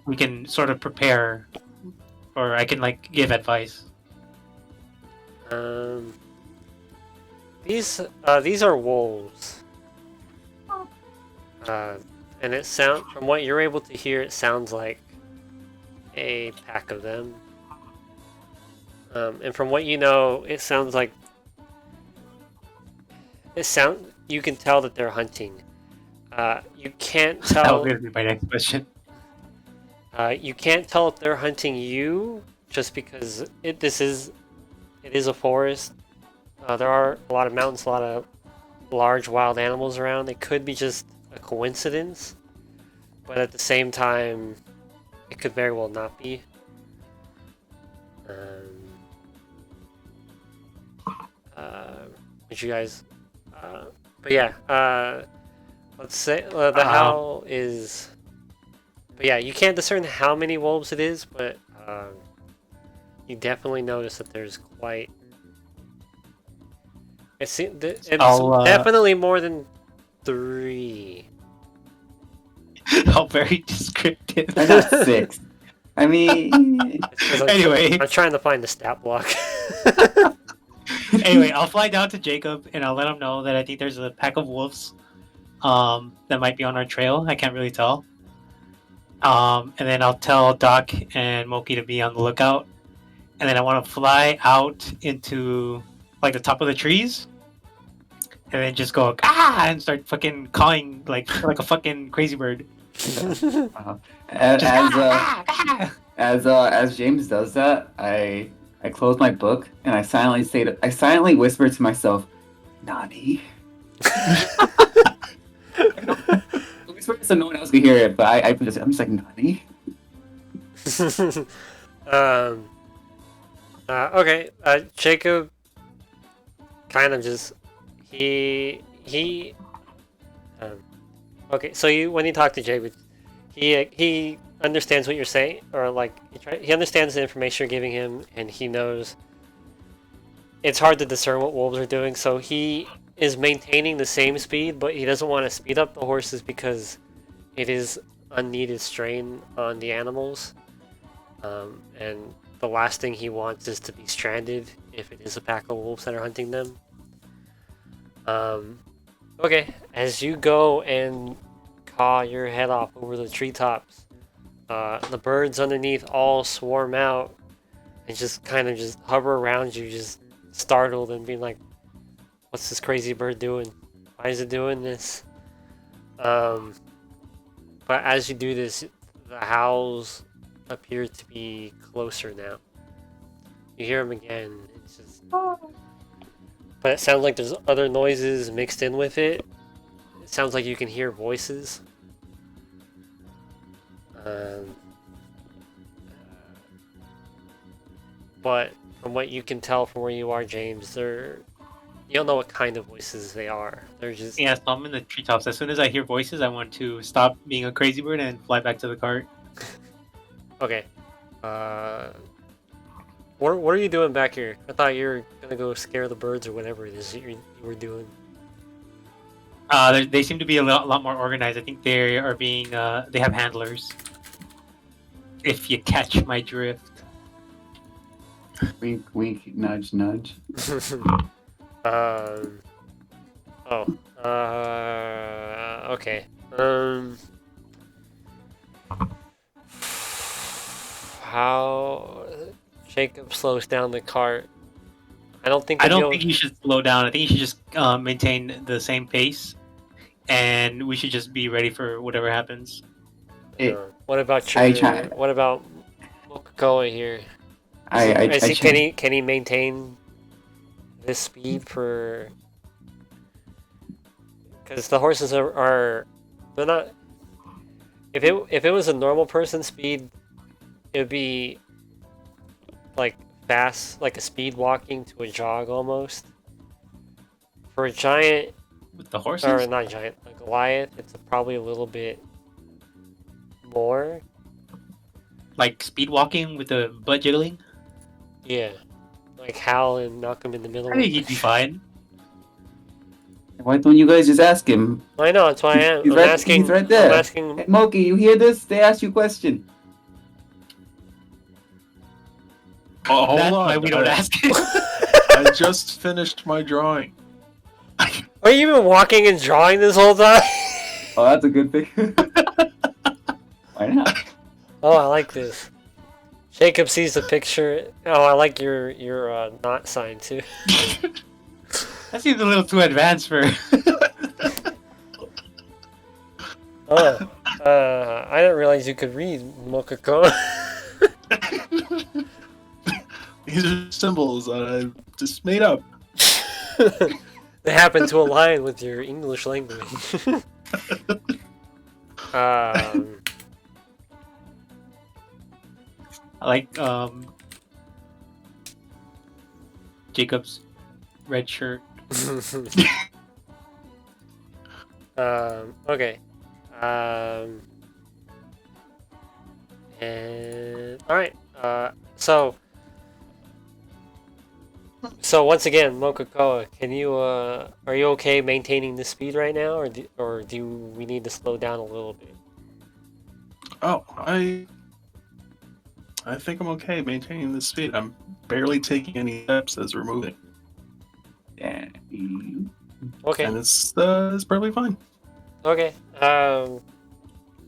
We can sort of prepare, or I can like give advice. These are wolves. And from what you're able to hear, it sounds like a pack of them. And from what you know, it sounds like you can tell that they're hunting. You can't tell. That will be my next question. You can't tell if they're hunting you, just because it is a forest. There are a lot of mountains, a lot of large wild animals around. It could be just a coincidence, but at the same time, it could very well not be. Would you guys? But yeah, let's say the howl is. But yeah, you can't discern how many wolves it is, but you definitely notice that there's quite. It's definitely more than 3. How very descriptive. I got 6. I mean. Anyway, I'm trying to find the stat block. Anyway, I'll fly down to Jacob and I'll let him know that I think there's a pack of wolves that might be on our trail. I can't really tell. And then I'll tell Doc and Moki to be on the lookout. And then I want to fly out into like the top of the trees. And then just go and start fucking cawing like a fucking crazy bird. As James does that, I close my book and I silently whisper to myself, "Nani." Whisper so no one else can hear it, but I'm just like, "Nani." Okay. Jacob kind of just okay. So when you talk to Jacob, he understands what you're saying, or like he understands the information you're giving him, and he knows it's hard to discern what wolves are doing. So he is maintaining the same speed, but he doesn't want to speed up the horses because it is unneeded strain on the animals. And the last thing he wants is to be stranded if it is a pack of wolves that are hunting them. Okay, as you go and caw your head off over the treetops, the birds underneath all swarm out and just kind of just hover around you, just startled and being like, what's this crazy bird doing? Why is it doing this? But as you do this, the howls appear to be closer now. You hear them again. It's just... But it sounds like there's other noises mixed in with it. It sounds like you can hear voices. But from what you can tell from where you are, James, you don't know what kind of voices they are. They're just... Yeah, so I'm in the treetops. As soon as I hear voices, I want to stop being a crazy bird and fly back to the cart. Okay. What are you doing back here? I thought you were gonna go scare the birds or whatever it is you were doing. They seem to be a lot more organized. I think they are being, they have handlers. If you catch my drift. Wink, wink, nudge, nudge. Okay. How Jacob slows down the cart. I don't think you should slow down. I think you should just maintain the same pace, and we should just be ready for whatever happens. What about what about Mokakoa here? Can he maintain this speed for? Because the horses are they're not. If it was a normal person speed, it would be like fast, like a speed walking to a jog almost. For a giant, with the horses, or not giant, a Goliath, it's probably a little bit more. Like speed walking with the butt jiggling. Yeah, like Hal and Malcolm in the Middle. I think he'd be fine. Why don't you guys just ask him? I know, that's why I am. He's right there. I'm asking. Hey, Moki, you hear this? They asked you a question. Oh, hold That's on. why we don't ask it. I just finished my drawing. Are you even walking and drawing this whole time? Oh, that's a good thing. Why not? Oh, I like this. Jacob sees the picture. Oh, I like your knot sign too. That seems a little too advanced for. Oh, I didn't realize you could read Mokakoa. These are symbols that I just made up. They happen to align with your English language. I like Jacob's red shirt. Okay. And all right. So once again, Mokakoa, can you are you okay maintaining the speed right now, or do we need to slow down a little bit? Oh, I think I'm okay maintaining the speed. I'm barely taking any steps as we're moving, Yeah. Okay. and it's perfectly fine. Okay.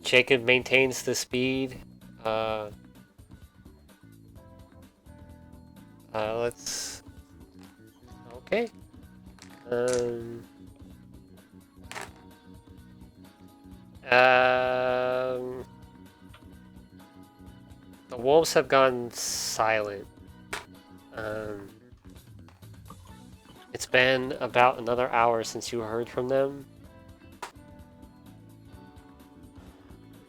Jacob maintains the speed. Let's. Okay. The wolves have gone silent. It's been about another hour since you heard from them.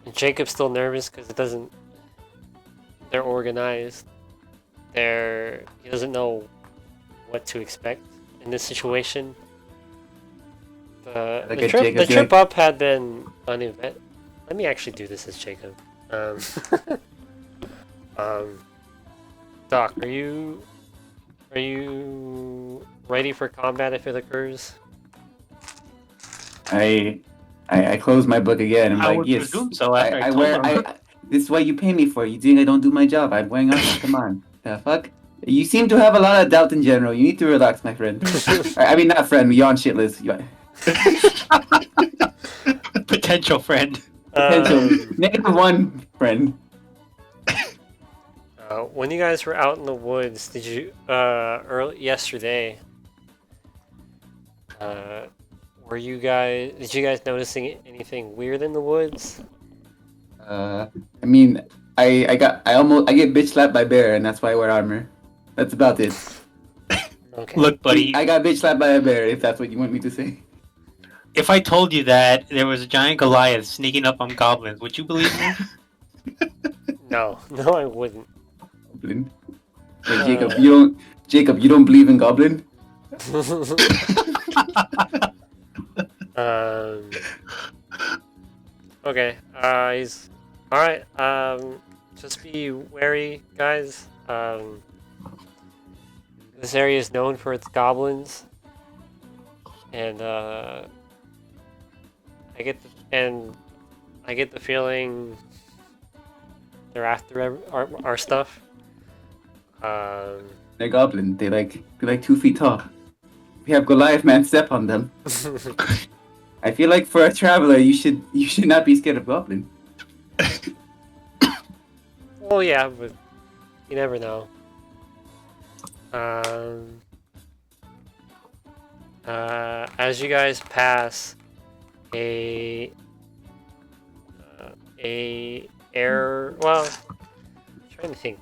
And Jacob's still nervous because they're organized. He doesn't know what to expect in this situation. The trip up had been uneventful. Let me actually do this as Jacob. Doc, are you ready for combat if it occurs? I close my book again. I'm I like, would yes. presume so. After I told him. This is what you pay me for. You think I don't do my job? I'm going on. Come on. The fuck? You seem to have a lot of doubt in general. You need to relax, my friend. I mean, not friend. You're on shit list. Potential friend. Potential -1 friend. When you guys were out in the woods, did you yesterday? Did you guys noticing anything weird in the woods? I mean, I get bitch slapped by bear, and that's why I wear armor. That's about it. Okay. Look, buddy, I got bitch slapped by a bear. If that's what you want me to say. if I told you that there was a giant Goliath sneaking up on goblins, would you believe me? No, I wouldn't. Goblin. Wait, Jacob, you don't believe in goblin? Okay. He's all right. Just be wary, guys. This area is known for its goblins, and I get the feeling they're after our stuff. They're goblin. They're like 2 feet tall. We have Goliath man step on them. I feel like for a traveler, you should not be scared of goblin. Well, yeah, but you never know. As you guys pass a air, well, I'm trying to think.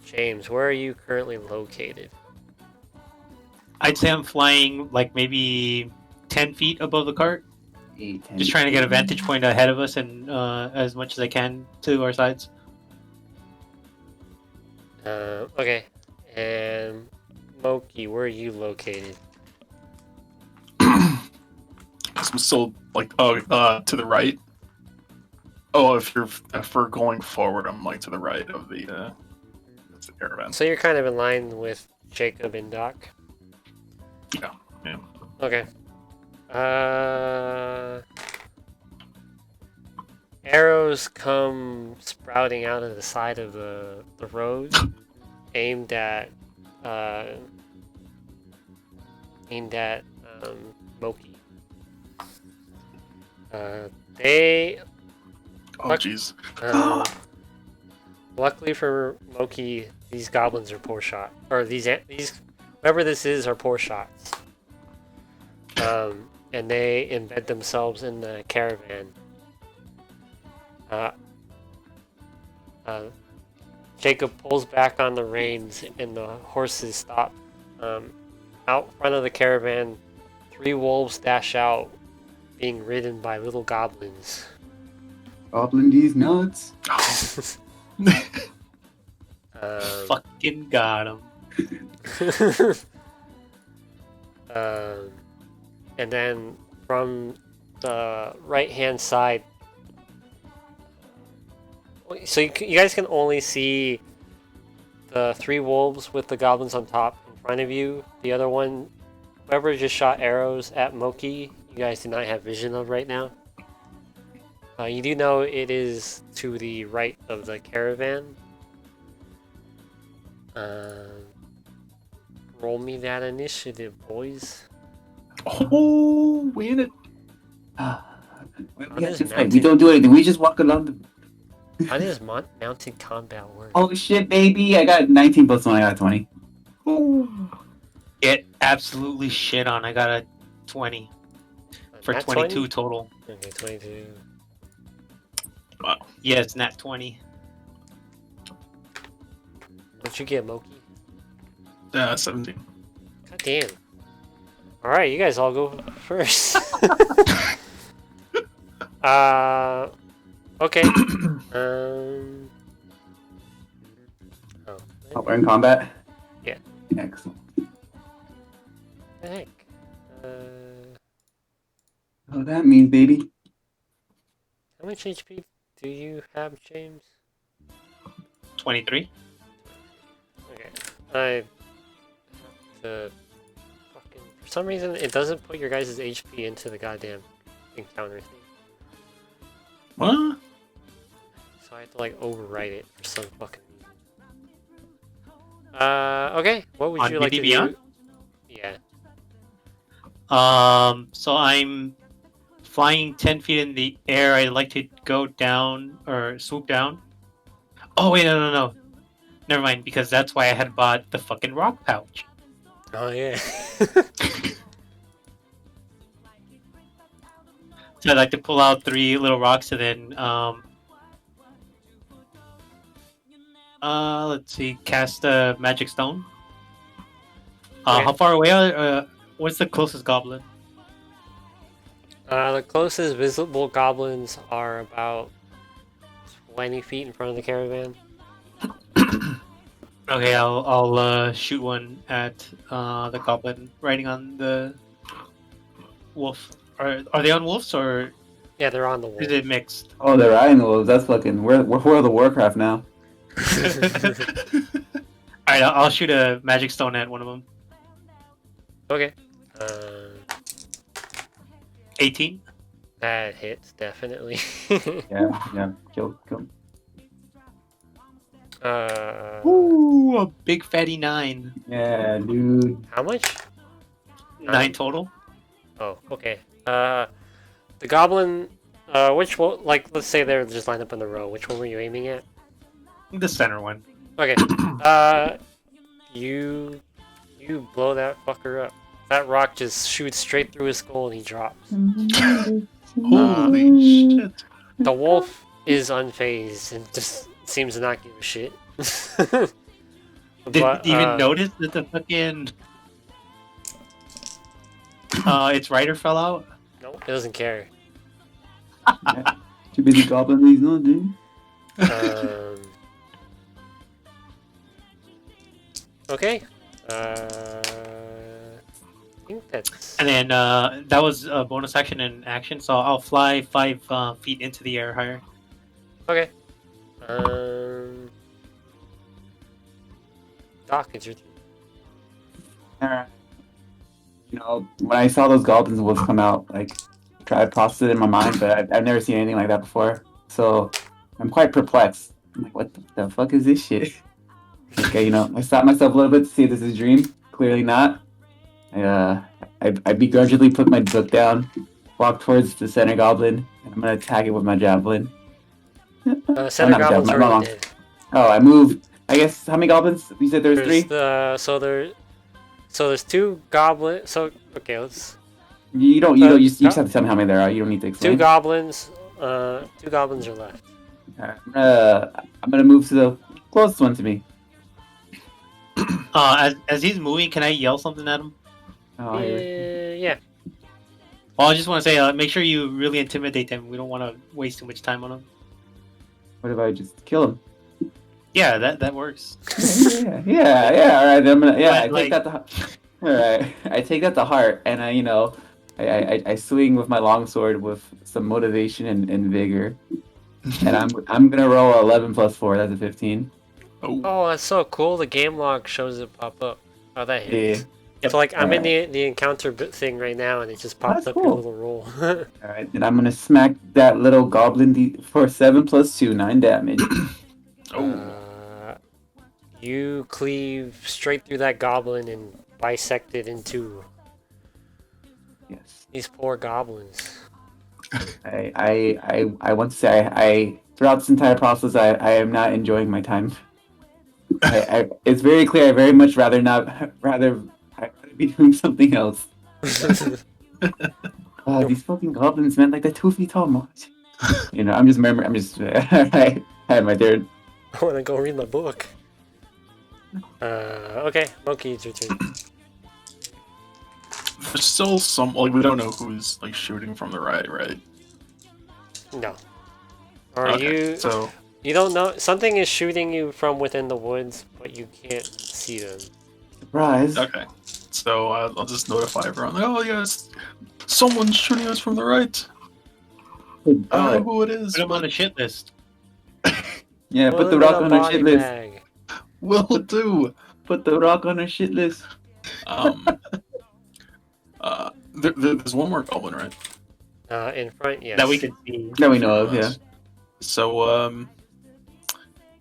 James, where are you currently located? I'd say I'm flying like maybe 10 feet above the cart. 8, 10. Just trying to get a vantage point ahead of us and as much as I can to our sides. Okay. And Moki, where are you located? I'm still like to the right. Oh, if we're going forward, I'm like to the right of the caravan. So you're kind of in line with Jacob and Doc. Yeah. Okay. Arrows come sprouting out of the side of the road, aimed at Moki. They Oh, jeez. luckily for Moki, these goblins are poor shot, or these whoever this is are poor shots. And they embed themselves in the caravan. Jacob pulls back on the reins and the horses stop. Out front of the caravan, 3 wolves dash out, being ridden by little goblins. Goblin these nuts. Fucking got him. And then from the right-hand side, so you guys can only see the 3 wolves with the goblins on top in front of you. The other one, whoever just shot arrows at Moki, you guys do not have vision of right now. You do know it is to the right of the caravan. Roll me that initiative, boys. Oh, we in it. We don't do anything. We just walk along the... How does mounted combat work? Oh shit, baby! I got 19 plus 1. I got 20. Ooh. Get absolutely shit on. I got a 20 for Nat 22 20? total. Okay, 22. Wow. Yeah, it's nat 20. What'd you get, Moki? 17. God damn. Alright, you guys all go first. Okay. Oh, Oh, we're in combat? Yeah. Excellent. what the heck? Oh, that means, baby. How much HP do you have, James? 23. Okay. I have to fucking... For some reason, it doesn't put your guys' HP into the goddamn encounter thing. What? So I have to like overwrite it for some fucking reason. Okay. What would On you like to Mini Beyond? do? Yeah. So I'm flying 10 feet in the air. I'd like to go down or swoop down. Oh wait, no. Never mind, because that's why I had bought the fucking rock pouch. Oh yeah. So I'd like to pull out 3 little rocks and then let's see, cast a magic stone. Okay. How far away are what's the closest goblin? The closest visible goblins are about 20 feet in front of the caravan. Okay, I'll shoot one at the goblin riding on the wolf. Are they on wolves or Yeah, they're on the wall. is it mixed? Oh, they're riding the wolves. That's fucking. We're World of Warcraft now. Alright, I'll shoot a magic stone at one of them. Okay. 18. That hits definitely. Yeah. Kill. Ooh, a big fatty 9. Yeah, dude. How much? 9 total. Oh, okay. The goblin. Which one? Like, let's say they're just lined up in the row. Which one were you aiming at? The center one. Okay. You blow that fucker up. That rock just shoots straight through his skull and he drops. Holy shit. The wolf is unfazed and just seems to not give a shit. Didn't even notice that the fucking its rider fell out. Nope, it doesn't care. Too busy goblin these, no, dude. Okay. I think that's. And then that was a bonus action and action, so I'll fly 5 feet into the air higher. Okay. Doc, it's your turn. Alright. You know, when I saw those goblins and wolves come out, like, try to process it in my mind, but I've never seen anything like that before. So I'm quite perplexed. I'm like, what the fuck is this shit? Okay, you know, I stopped myself a little bit to see if this is a dream. Clearly not. I begrudgingly put my book down, walk towards the center goblin, and I'm gonna attack it with my javelin. Center not goblin's javelin, my already long- dead. Oh, I moved. I guess how many goblins? You said there's 3. So there's 2 goblins. So okay, let's You just have to tell me how many there are. You don't need to 2 explain. goblins. 2 goblins are left. Alright, I'm gonna move to the closest one to me. As he's moving, can I yell something at him? Oh, here. Yeah. Well, I just want to say, make sure you really intimidate them. We don't want to waste too much time on them. What if I just kill him? Yeah, that works. Yeah. All right, I'm gonna. Yeah, But, I take that to. All right, I take that to heart, and I swing with my longsword with some motivation and vigor, and I'm gonna roll 11 plus 4. That's a 15. Oh, that's so cool. The game log shows it pop up. Oh, that hits. Yeah. So like I'm in Alright. the encounter thing right now, and it just pops That's up cool. your little roll. All right, then I'm gonna smack that little goblin for 7 plus 2, 9 damage. You cleave straight through that goblin and bisect it into Yes. these poor goblins. I want to say I throughout this entire process I am not enjoying my time. It's very clear. I very much rather be doing something else. Oh, these fucking goblins, man! Like they're 2 feet tall. Much. You know, I'm just I had my turn. I want to go read my book. Okay, Monkey, it's your turn. There's still some, like, we don't know who's, like, shooting from the right? No. Or Okay, so, you don't know. Something is shooting you from within the woods, but you can't see them. Surprise! okay. So, I'll just notify everyone, like, oh, yes, someone's shooting us from the right. I don't know who it is, Put him on but the shit list. Yeah, put Put the it in rock a on her body shit list. bag. will do. Put the rock on her shit list. There's one more goblin, right? In front, yes. that we could see. That we know of, yeah. So,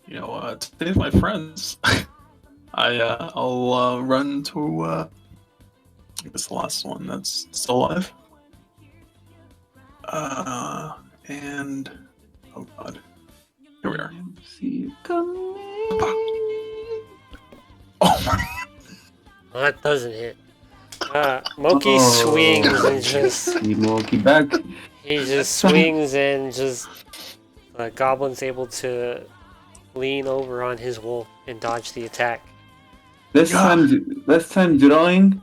you know, to save my friends, I'll run to I guess the last one that's still alive. And oh god, here we are. See you coming. Oh my! Well, that doesn't hit. Moki swings and just Need Moki back. he just swings and just Goblin's able to lean over on his wolf and dodge the attack. Less time drawing.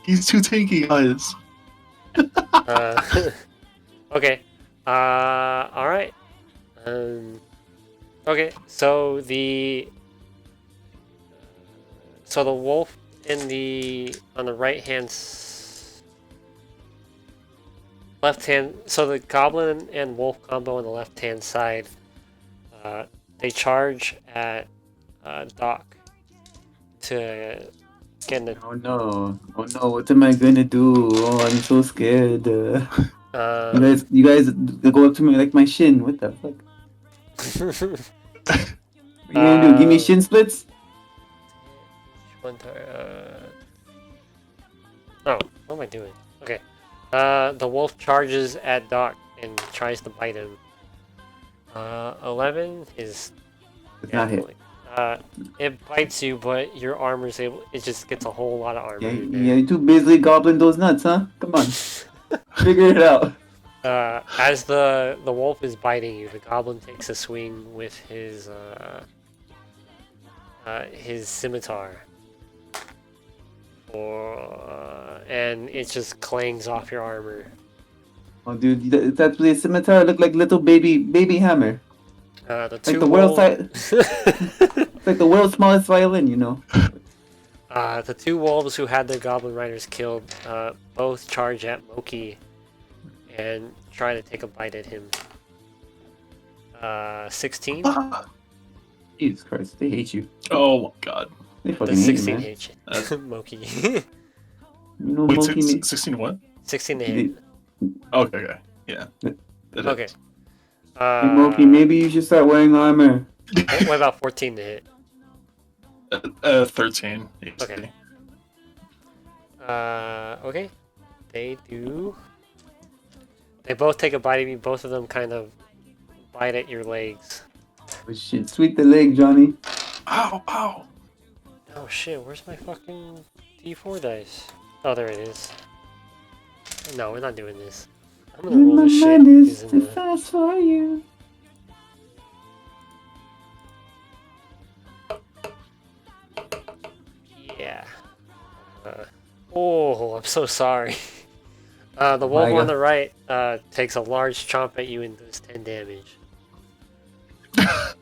He's too tanky, guys. Okay. All right. Okay. So the wolf on the left hand. So the goblin and wolf combo on the left hand side. They charge at Doc to get in the. Oh no! What am I gonna do? Oh, I'm so scared. You guys go up to me like my shin. What the fuck? What you gonna do? Give me shin splits? Oh, what am I doing? Okay. The wolf charges at Doc and tries to bite him. 11 is It's not hit. it bites you, but your armor's able. It just gets a whole lot of armor. Yeah, in there. you too busy gobbling those nuts, huh? Come on, figure it out. As the wolf is biting you, the goblin takes a swing with his scimitar, and it just clangs off your armor. Oh, dude, that's really a scimitar. Look like little baby hammer. The two Like the world's wolves, It's like the world's smallest violin, you know. the two wolves who had their goblin riders killed, both charge at Moki and try to take a bite at him. 16. Jesus Christ, they hate you. Oh my god. They The fucking hate you, 16 man. hit you. Moki. You know, Wait, Monkey, 16 what? 16 to hit. Okay, yeah. It Okay. is. Hey, Moki, maybe you should start wearing armor. What about 14 to hit? 13. Okay. Okay. They do. They both take a bite of you. Both of them kind of bite at your legs. Oh, shit, sweep the leg, Johnny. Ow, ow. Oh shit, where's my fucking D4 dice? Oh, there it is. No, we're not doing this. I'm gonna roll My this shit. mind is using too the- fast for you. Yeah. Oh, I'm so sorry. The wolf God. on the right takes a large chomp at you and does 10 damage. I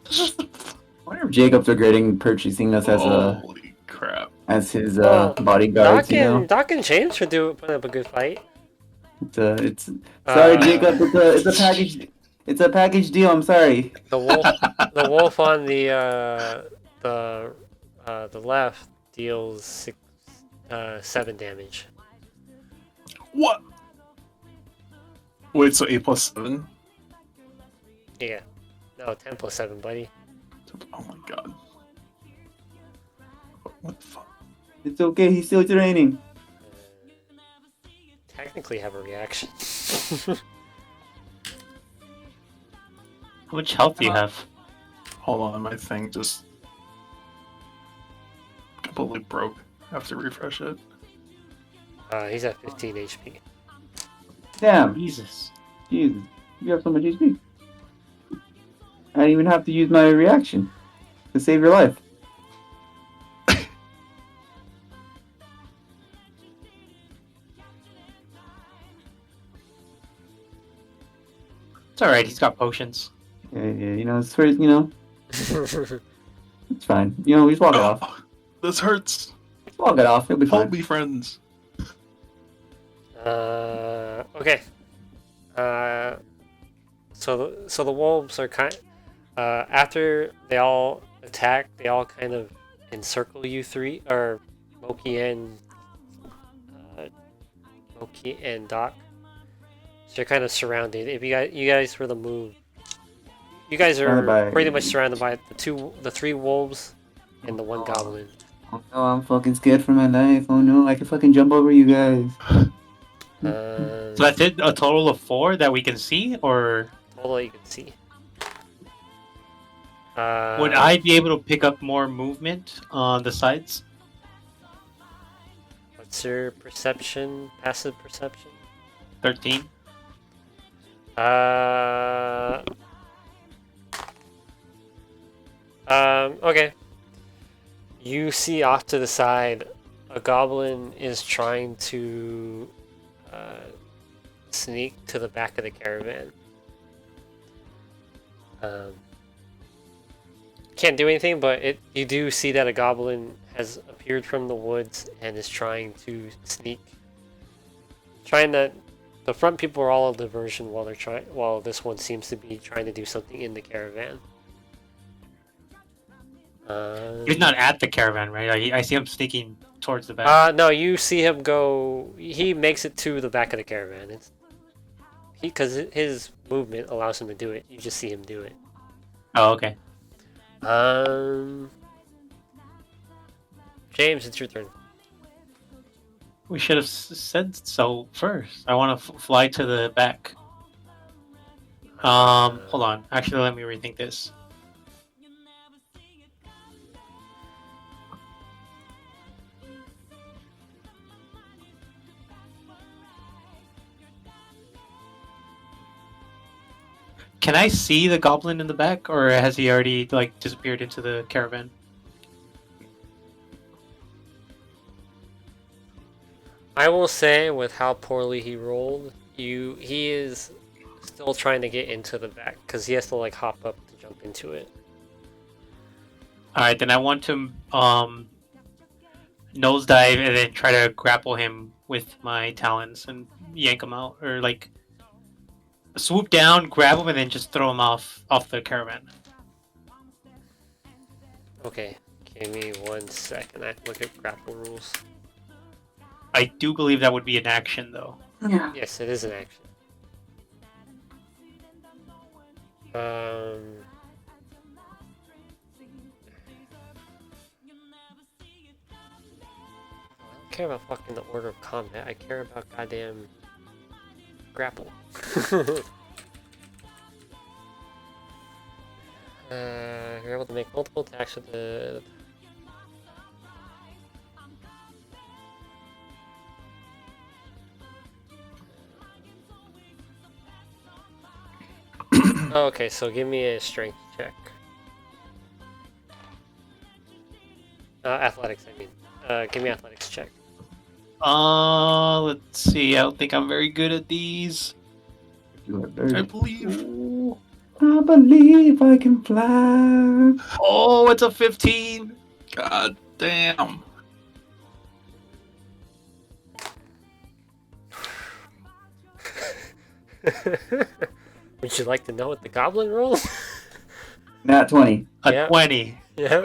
wonder if Jacob's regretting purchasing us Holy crap. as his Well, bodyguards, you know? Doc and James should putting up a good fight. It's sorry, Uh, Jacob. It's a package. It's a package deal. I'm sorry. The wolf on the left deals 7 damage. What? Wait, so 8 plus 7? Yeah. No, 10 plus 7, buddy. Oh my god. What the fuck? It's okay. He's still training. Technically have a reaction. How much health do you have? Hold on, my thing just completely broke. I have to refresh it. He's at 15 HP. Damn. Jesus. Jesus. You have so much HP. I didn't even have to use my reaction to save your life. It's alright, he's got potions. Yeah, you know, it's first, you know, it's fine. You know, we just walk it off. Oh, this hurts. Just walk it off. It'll be Help fine. me, friends. Okay. So the wolves are after they all attack, they all kind of encircle you three, or Moki and Moki, and Doc. So you're kind of surrounded. If you guys were to move, you guys are Surrounded by- pretty much surrounded by the three wolves and the one goblin. Oh no, I'm fucking scared for my life. Oh no, I can fucking jump over you guys. So that's it? A total of 4 that we can see? Or Total you can see. would I be able to pick up more movement on the sides? What's your perception? Passive perception? 13? Okay. You see off to the side, a goblin is trying to sneak to the back of the caravan. Can't do anything, but you do see that a goblin has appeared from the woods and is trying to sneak. The front people are all a diversion while this one seems to be trying to do something in the caravan. He's not at the caravan, right? I see him sneaking towards the back. No, you see him go. He makes it to the back of the caravan. Because his movement allows him to do it. You just see him do it. Oh, okay. James, it's your turn. We should have said so first. I want to fly to the back. Hold on. Actually, let me rethink this. Can I see the goblin in the back, or has he already like disappeared into the caravan? I will say, with how poorly he rolled, he is still trying to get into the back because he has to like hop up to jump into it. All right, then I want to nosedive and then try to grapple him with my talons and yank him out, or like swoop down, grab him, and then just throw him off the caravan. Okay, give me 1 second. I have to look at grapple rules. I do believe that would be an action, though. Yeah. Yes, it is an action. I don't care about fucking the order of combat. I care about goddamn grapple. You're able to make multiple attacks with the. Okay, so give me a strength check. Athletics, I mean. Give me athletics check. Let's see. I don't think I'm very good at these. You are I very. believe. Ooh, I believe I can fly. Oh, it's a 15. God damn. Would you like to know what the goblin rolls? Nat 20. A Yeah. 20. Yeah.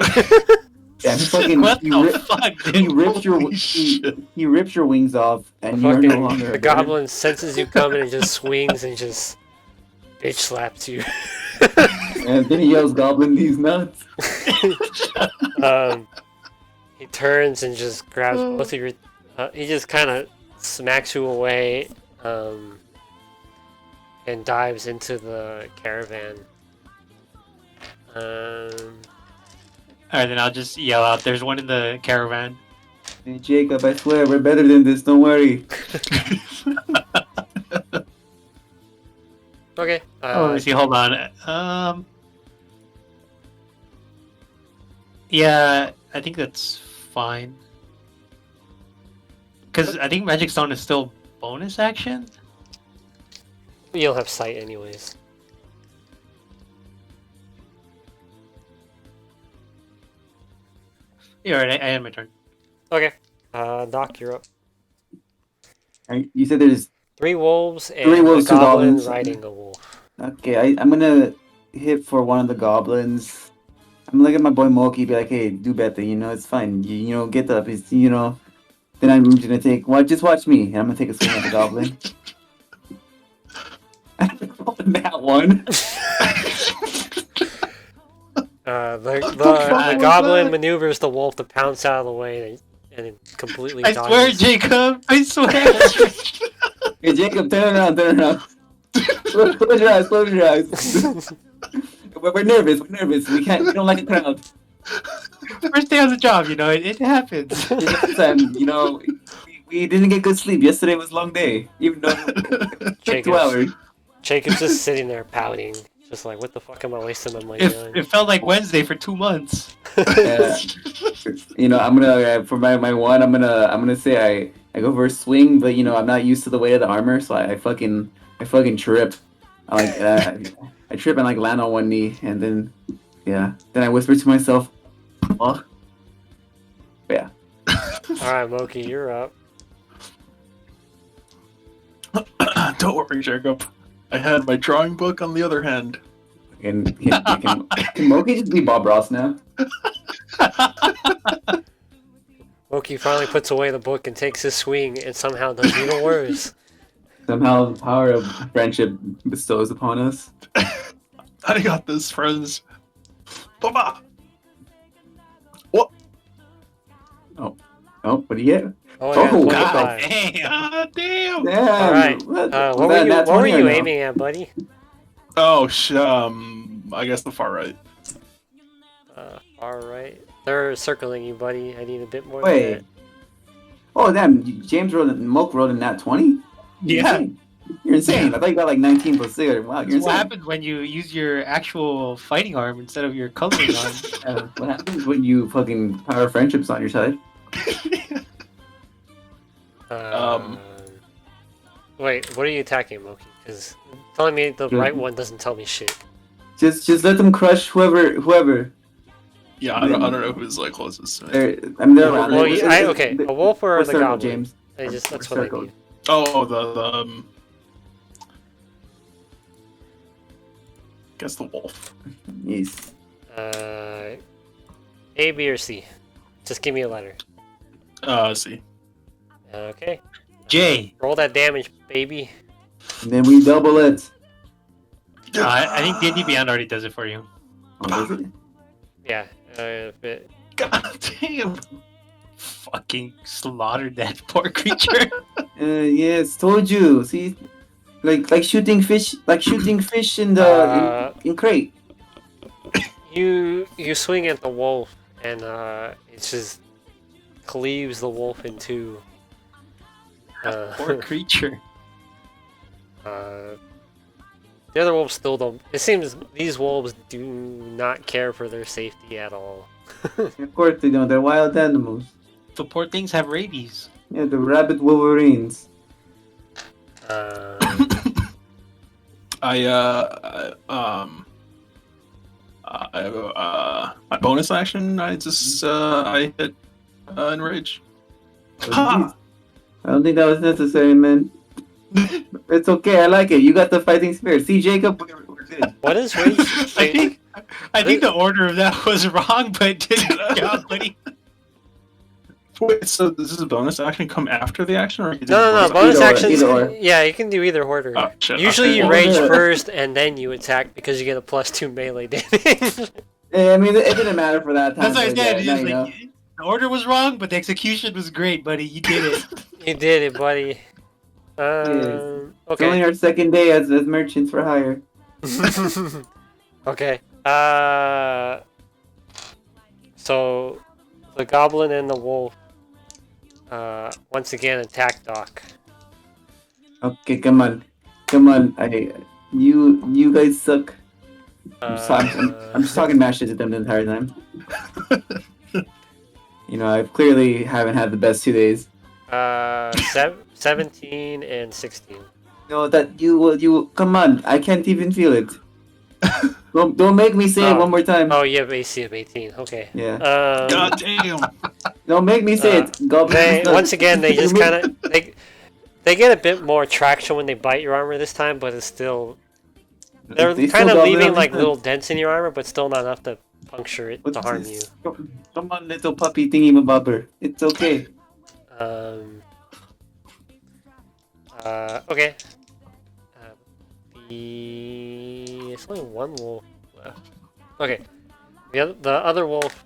Yeah, he fucking What he, the fuck, he dude? rips your Holy shit. he rips your wings off, and you're no Fucking, longer. the a bird. goblin senses you coming and just swings and just bitch slaps you. And then he yells, "Goblin, these nuts!" He turns and just grabs both of your. He just kind of smacks you away, and dives into the caravan. Alright, then I'll just yell out, there's one in the caravan. Hey, Jacob, I swear we're better than this. Don't worry. Okay. Let me see, hold on. Yeah, I think that's fine. Because I think Magic Stone is still bonus action? You'll have sight anyways. Yeah, alright, I had my turn. Okay. Doc, you're up. You said there's 3 wolves and 3 wolves, a 2 goblin goblins. riding a wolf. okay. I'm gonna hit for one of the goblins. I'm gonna look at my boy Moki, be like, "Hey, do better. You know, it's fine. You know, get up. It's Then I'm gonna take. Well, just watch me. And I'm gonna take a swing at the goblin. That one. The goblin maneuvers the wolf to pounce out of the way and it completely I dodges. swear, Jacob. I swear. Hey, Jacob, turn around, turn around. Close your eyes, close your eyes. We're nervous, we're nervous. We don't like a crowd. First day on the job, you know, it happens. And, you know, we didn't get good sleep. Yesterday was a long day. Even though it took 2 hours. Jacob's just sitting there pouting. Just like, what the fuck am I wasting my money on? It felt like Wednesday for 2 months. You know, I'm gonna for my one. I'm gonna say I go for a swing, but you know I'm not used to the weight of the armor, so I fucking trip. I trip and like land on one knee, and then then I whisper to myself, "Oh, yeah." All right, Moki, you're up. Don't worry, Jacob. I had my drawing book on the other hand. And can Moki just be Bob Ross now? Moki finally puts away the book and takes his swing, and somehow does even worse. Somehow the power of friendship bestows upon us. I got this, friends. Baba. What? Oh, what do you get? Oh, yeah, Oh, 25. Damn. God damn. Damn. All right. What were you no? aiming at, buddy? Oh, I guess the far right. Far right. They're circling you, buddy. I need a bit more. Wait. Than Oh damn! James Moke rolled a nat 20. Yeah. You're insane. I thought you got like 19 plus 6. Wow, you're That's insane. what happens when you use your actual fighting arm instead of your coloring arm. What happens when you fucking power of friendship's on your side? that. Wait, what are you attacking, Moki? Because telling me the right one doesn't tell me shit. Just let them crush whoever. Yeah, I don't know who's like closest to me. They're around. Well, They're- okay, they're- a wolf or we're the circled, goblin? James. That's We're what I circled. need. Oh, the guess the wolf. Yes. A, B, or C? Just give me a letter. See. Okay. J. Roll that damage, baby. And then we double it. I think D&D Beyond already does it for you. Oh, does it? Yeah. But God damn. Fucking slaughtered that poor creature. Yes, told you. See, like shooting fish in the in crate. you swing at the wolf, and it just cleaves the wolf in two. Poor creature. The other wolves still don't. It seems these wolves do not care for their safety at all. Of course they don't. They're wild animals. The poor things have rabies. Yeah, the rabbit wolverines. My bonus action, I just I hit enrage. I don't think that was necessary, man. It's okay. I like it. You got the fighting spirit. See, Jacob, we're good. What is rage? I think the order of that was wrong, but good job, buddy. Wait, so does this bonus action come after the action, or you do No. the Bonus Either or, actions. either or. Yeah, you can do either order. Oh, shit, Usually okay. you Well, rage yeah. first and then you attack because you get a +2 melee damage. Yeah, I mean, it didn't matter for that time. That's what I but said. yeah, It's now you like, the order was wrong, but the execution was great, buddy. You did it. You did it, buddy. It's only Okay. our second day as merchants for hire. Okay. So the goblin and the wolf once again attack Doc. Okay, come on. You guys suck. I'm just talking mash shit to them the entire time. You know, I clearly haven't had the best 2 days. 17 and 16. No, that you come on. I can't even feel it. Don't make me say it one more time. Oh, you have AC of 18. Okay. Yeah. God damn. Don't make me say it. Goblin. Once again, they just kind of they get a bit more traction when they bite your armor this time, but it's still they're They kind still of goblin leaving every like time. little dents in your armor, but still not enough to puncture it What's to harm this? you. Come on, little puppy thingy mabobber. It's okay. Um. Okay. It's only one wolf left. Okay. The other wolf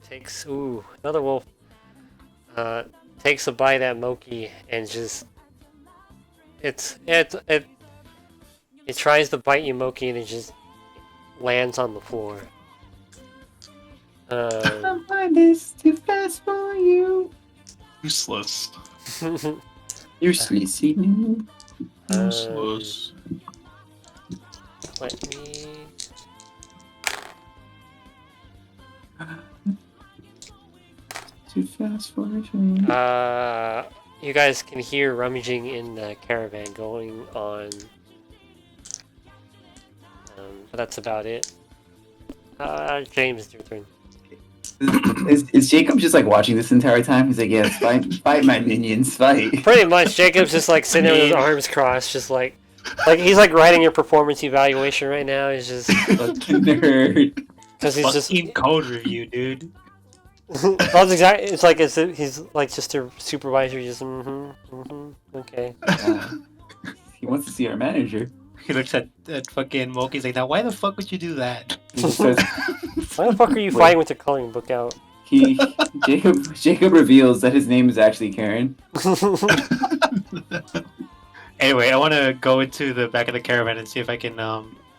takes. Ooh, another wolf. Takes a bite at Moki and just. It tries to bite you, Moki, and it just lands on the floor. My mind is too fast for you. Useless. You're sleazy. Useless. Let me. Too fast for you. You guys can hear rummaging in the caravan going on. But that's about it. James, it's your turn. Is Jacob just like watching this entire time? He's like, yes, fight my minions, fight. Pretty much, Jacob's just like sitting there with his arms crossed, just like he's like writing your performance evaluation right now. He's just Fucking nerd. because he's just Fucking code review, dude. that's exactly. It's like he's like just a supervisor. Just okay. He wants to see our manager. He looks at fucking Moki. He's like, now why the fuck would you do that? He just starts, Why the fuck are you fighting with your coloring book out? Jacob reveals that his name is actually Karen. Anyway, I want to go into the back of the caravan and see if I can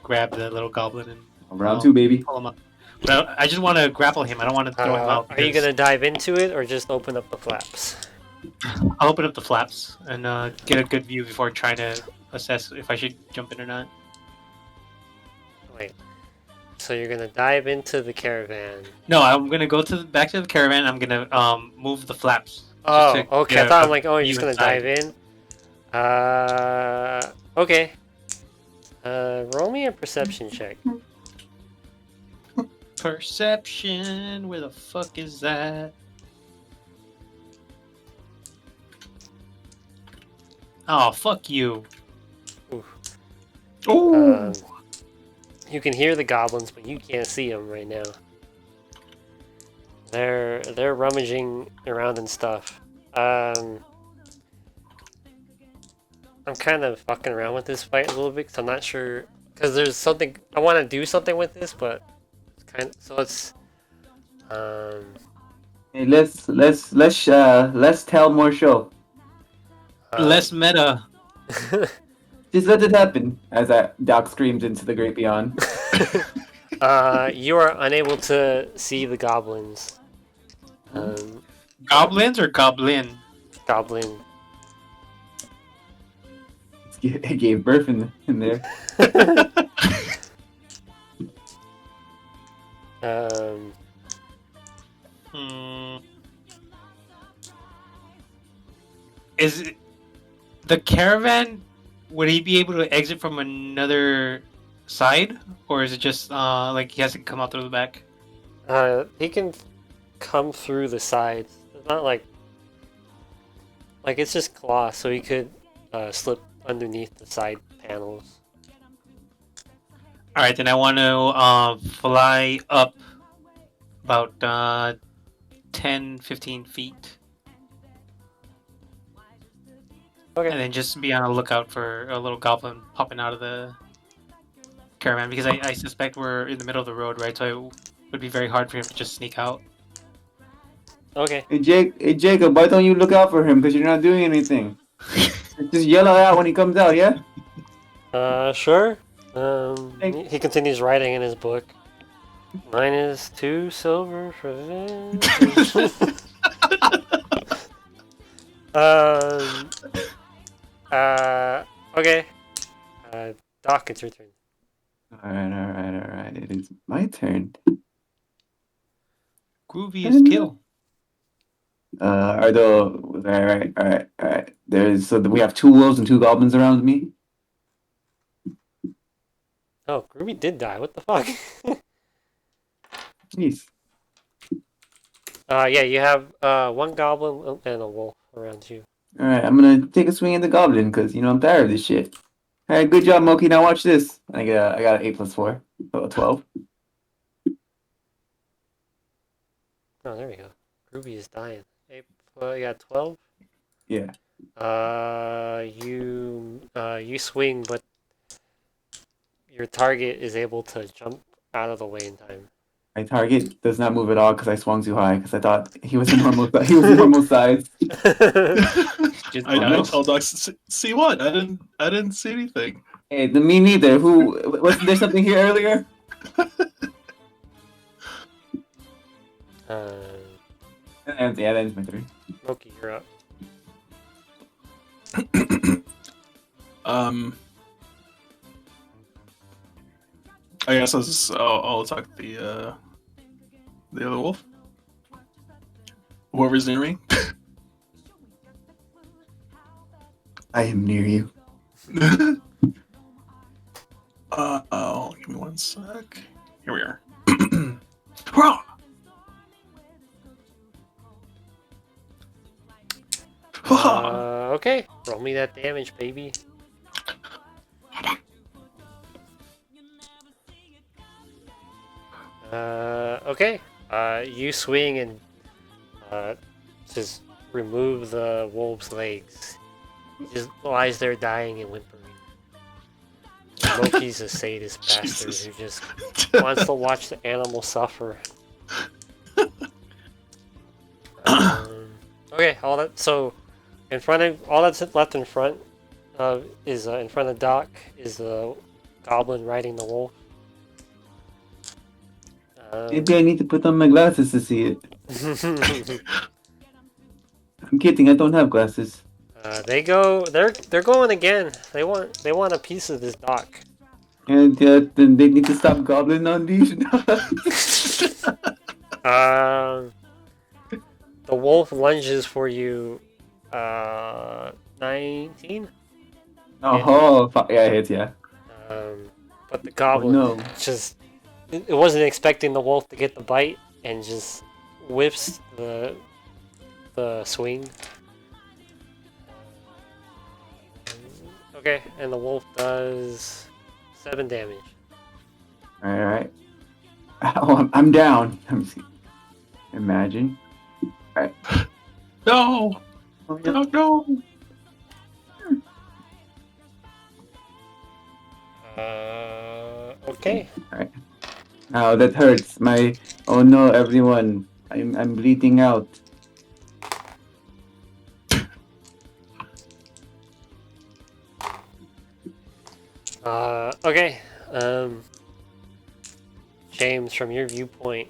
grab the little goblin and Round two, baby. pull him up. But I just want to grapple him. I don't want to throw him out. Are you because gonna dive into it or just open up the flaps? I'll open up the flaps and get a good view before trying to assess if I should jump in or not. Wait. So you're gonna dive into the caravan? No, I'm gonna go back to the caravan. I'm gonna move the flaps. Oh, just to okay. get I thought a I'm like, oh, you're just view gonna inside. dive in. Okay. Roll me a perception check. Perception. Where the fuck is that? Oh, fuck you. Oh, You can hear the goblins, but you can't see them right now. They're rummaging around and stuff. I'm kind of fucking around with this fight a little bit, because I'm not sure. Because there's something I want to do something with this, but it's kind of so it's. Hey, let's tell more show. Less meta. Just let it happen. As Doc screams into the great beyond. You are unable to see the goblins. Goblins or goblin? Goblin. It gave birth in there. Is it the caravan? Would he be able to exit from another side, or is it just like he has to come out through the back? He can come through the sides. It's not like it's just glass, so he could slip underneath the side panels. All right, then I want to fly up about 10, 15 feet. Okay. And then just be on a lookout for a little goblin popping out of the caravan, because I suspect we're in the middle of the road, right? So it would be very hard for him to just sneak out. Okay. Hey Jacob, why don't you look out for him? Because you're not doing anything. Just yell out when he comes out, yeah? Sure. He continues writing in his book. -2 silver for this. Okay. Doc, it's your turn. Alright. It is my turn. Groovy as kill. Alright. We have 2 wolves and 2 goblins around me. Oh, Groovy did die. What the fuck? Jeez. Yeah, you have 1 goblin and a wolf around you. Alright, I'm gonna take a swing at the goblin because I'm tired of this shit. Alright, good job, Moki. Now watch this. I got an 8 + 4, so 12. Oh, there we go. Groovy is dying. 8 Well, you got 12. Yeah. You swing, but your target is able to jump out of the way in time. My target does not move at all because I swung too high because I thought he was a normal. He was a normal size. Just I no. told Docs, see what? I didn't see anything. Hey, me neither. Who wasn't there something here earlier? Uh, Yeah, that ends my turn. Moki, you're up. I guess I'll attack the other wolf. Whoever's near me. I am near you. Oh, give me one sec. Here we are. Hurrah! Okay, roll me that damage, baby. Okay. You swing and just remove the wolf's legs. He just lies there dying and whimpering. Moki's a sadist bastard Jesus. who just wants to watch the animal suffer. Okay, so in front of all that's left in front is in front of Doc is the goblin riding the wolf. Maybe I need to put on my glasses to see it. I'm kidding. I don't have glasses. They're going again. They want a piece of this Doc. And then they need to stop goblin on these. The wolf lunges for you. 19. Yeah, it hits. Yeah. But the goblin no. just it wasn't expecting the wolf to get the bite and just whiffs the swing. Okay, and the wolf does 7 damage. All right. Oh, I'm down. Imagine. All right. No! No! Okay. Oh, that hurts. Oh no, everyone. I'm bleeding out. Okay. James, from your viewpoint,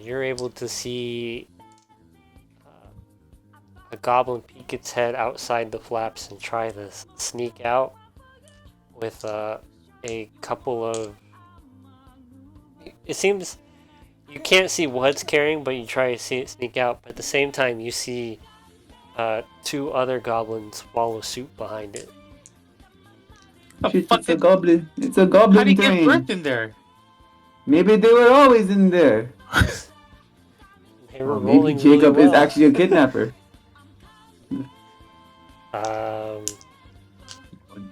you're able to see a goblin peek its head outside the flaps and try to sneak out with a couple of... It seems you can't see what it's carrying, but you try to see it sneak out. But at the same time, you see 2 other goblins follow suit behind it. Shit, it's a goblin. It's a goblin How do you train. get birthed in there? Maybe they were always in there. They were Maybe rolling Jacob really is well. actually a kidnapper.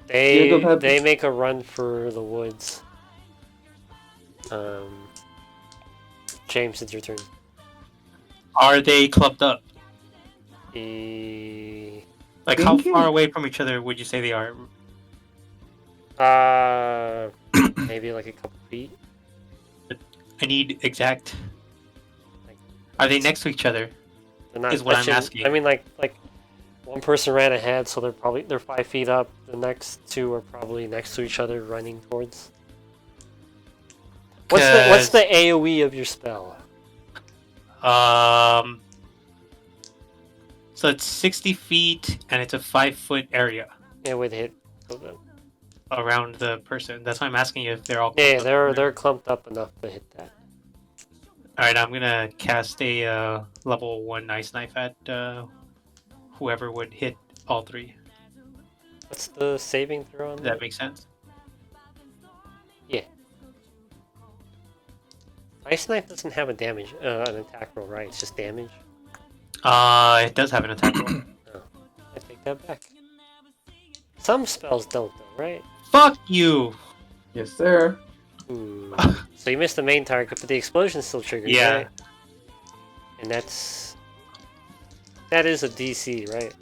They make a run for the woods. James, it's your turn. Are they clubbed up? Like, how Thinking. far away from each other would you say they are? Maybe like a couple feet. I need exact. Are they next to each other? They're not Is what I'm touching- asking. I mean, like one person ran ahead, so they're 5 feet up. The next 2 are probably next to each other, running towards. What's the AOE of your spell? So it's 60 feet, and it's a 5-foot area It would hit. around the person. That's why I'm asking you if they're all. Yeah, clumped up. they're clumped up enough to hit that. All right, I'm gonna cast a level 1 ice knife at whoever would hit all 3. What's the saving throw on Does that? that make sense? Ice Knife doesn't have an attack roll, right? It's just damage. It does have an attack roll. I take that back. Some spells don't, though, right? Fuck you! Yes, sir. Ooh. So you missed the main target, but the explosion still triggers, Yeah. right? And that's that is a DC, right?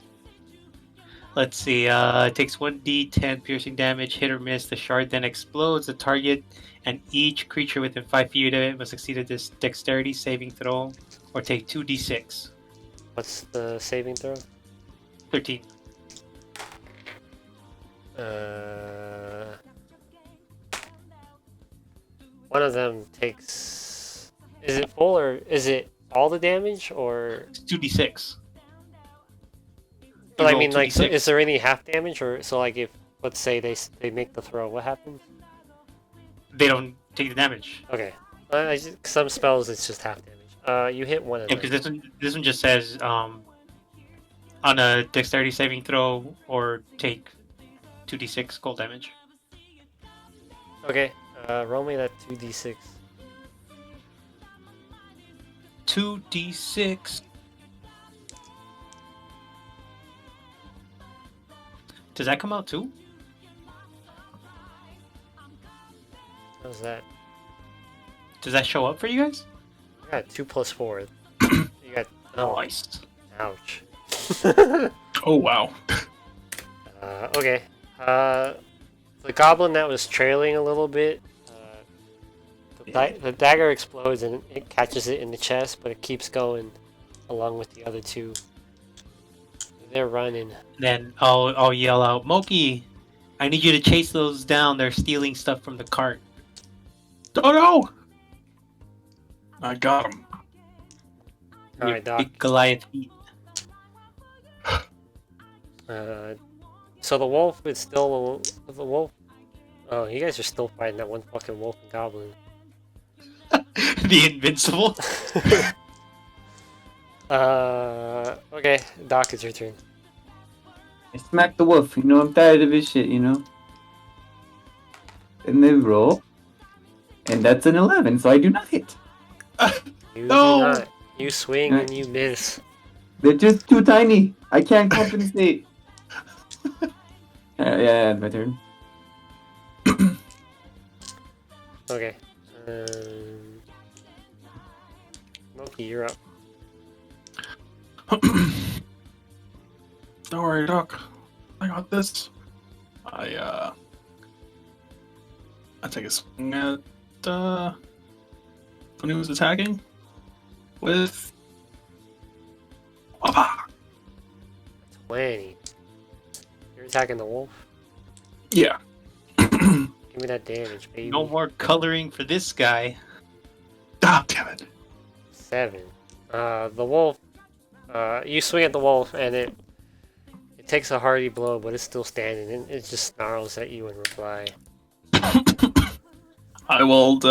Let's see. It takes 1d10 piercing damage, hit or miss. The shard then explodes the target, and each creature within 5 feet of it must succeed at this dexterity saving throw, or take 2d6. What's the saving throw? 13. One of them takes. Is it full or is it all the damage or? It's 2d6. But I roll mean, like, so 2d6. is there any half damage or so? Like, if let's say they make the throw, what happens? They don't take the damage. Okay, some spells it's just half damage. You hit one of Yeah, them. because this one just says on a dexterity saving throw or take 2d6 cold damage. Okay, roll me that 2d6. 2d6. Does that come out too? How's that? Does that show up for you guys? I got 2 plus 4. You got Nice. ouch. Oh wow. Okay. The goblin that was trailing a little bit, the dagger explodes and it catches it in the chest, but it keeps going along with the other two. They're running. Then I'll yell out, Moki, I need you to chase those down. They're stealing stuff from the cart. Oh no! I got him. All Your right, Doc. big Goliath feet. So the wolf is still the wolf. Oh, you guys are still fighting that one fucking wolf and goblin. The invincible. Okay, Doc, it's your turn. I smack the wolf. You know, I'm tired of his shit. You know. And then roll, and that's an 11, so I do not hit. You No! do not. You swing and you miss. They're just too tiny. I can't compensate. Yeah, my turn. Okay. Moki, you're up. Don't worry, Doc. I got this. I take a swing at when he was attacking with. Wapa! 20. You're attacking the wolf? Yeah. Give me that damage, baby. No more coloring for this guy. Ah, damn it. 7. The wolf. You swing at the wolf and it takes a hearty blow, but it's still standing and it just snarls at you in reply. I will do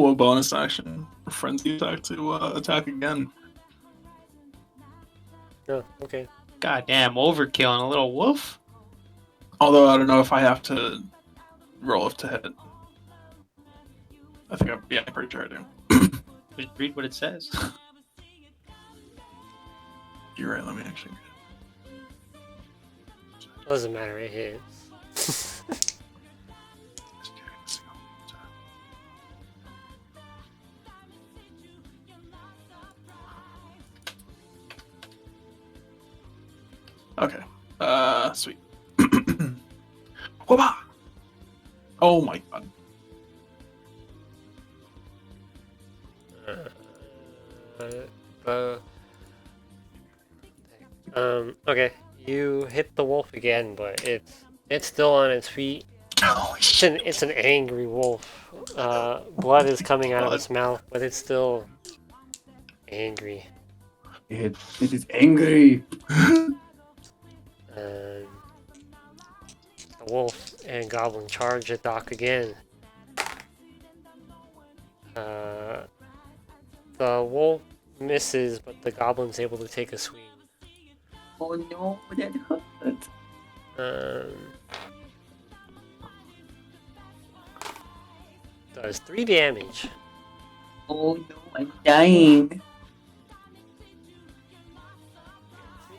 a bonus action frenzy attack to attack again. Oh, okay. Goddamn overkill on a little wolf. Although I don't know if I have to roll up to hit. I think I'm pretty sure I do. Just read what it says. You're right, let me actually Doesn't matter, it hits. Okay. Sweet. Whoa! Oh my god. Okay. You hit the wolf again, but it's still on its feet. Holy shit. It's an angry wolf. Blood is coming out of its mouth, but it's still angry. It is angry. The wolf and goblin charge at Doc again. The wolf misses, but the goblin's able to take a swing. Oh no, that hurt. Does 3 damage. Oh no, I'm dying.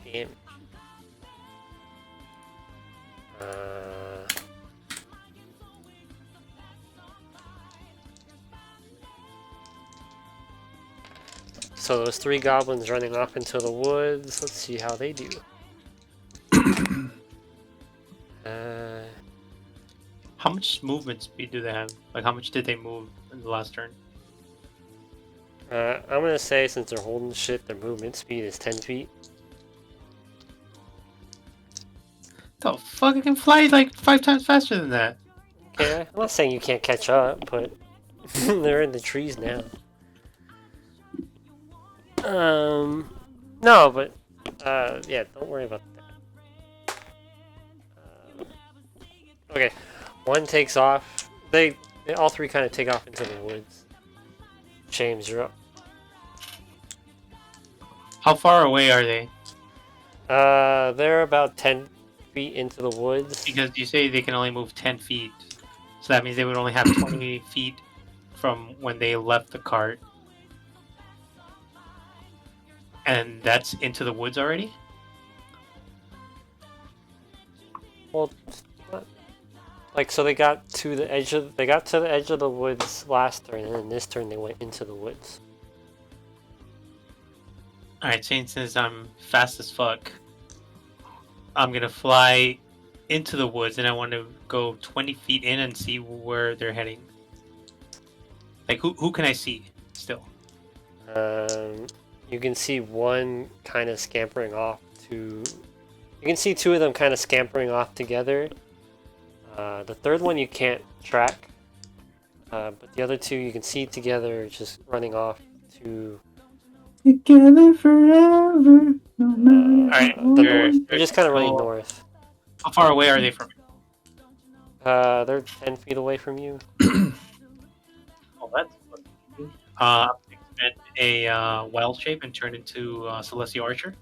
3 damage. so those 3 goblins running off into the woods. Let's see how they do. How much movement speed do they have? Like, how much did they move in the last turn? I'm gonna say since they're holding shit, their movement speed is 10 feet. The fuck, I can fly like 5 times faster than that. Okay, I'm not saying you can't catch up, but they're in the trees now. No, but yeah, don't worry about that. Okay, one takes off. They all 3 kind of take off into the woods. James, you're up. How far away are they? They're about 10 feet into the woods. Because you say they can only move 10 feet. So that means they would only have 20 feet from when they left the cart. And that's into the woods already? Well, like so they got to the edge of the woods last turn, and then this turn they went into the woods. Alright, since I'm fast as fuck, I'm gonna fly into the woods and I want to go 20 feet in and see where they're heading. Like, who can I see still? You can see one kind of scampering off to. You can see 2 of them kind of scampering off together. The third one you can't track, but the other 2 you can see together, just running off to. Together forever. No Alright, They're just kind of running north. How far away are they from me? They're 10 feet away from you. Oh, that's fucking I'm gonna expend a wild shape and turn into Celestial Archer.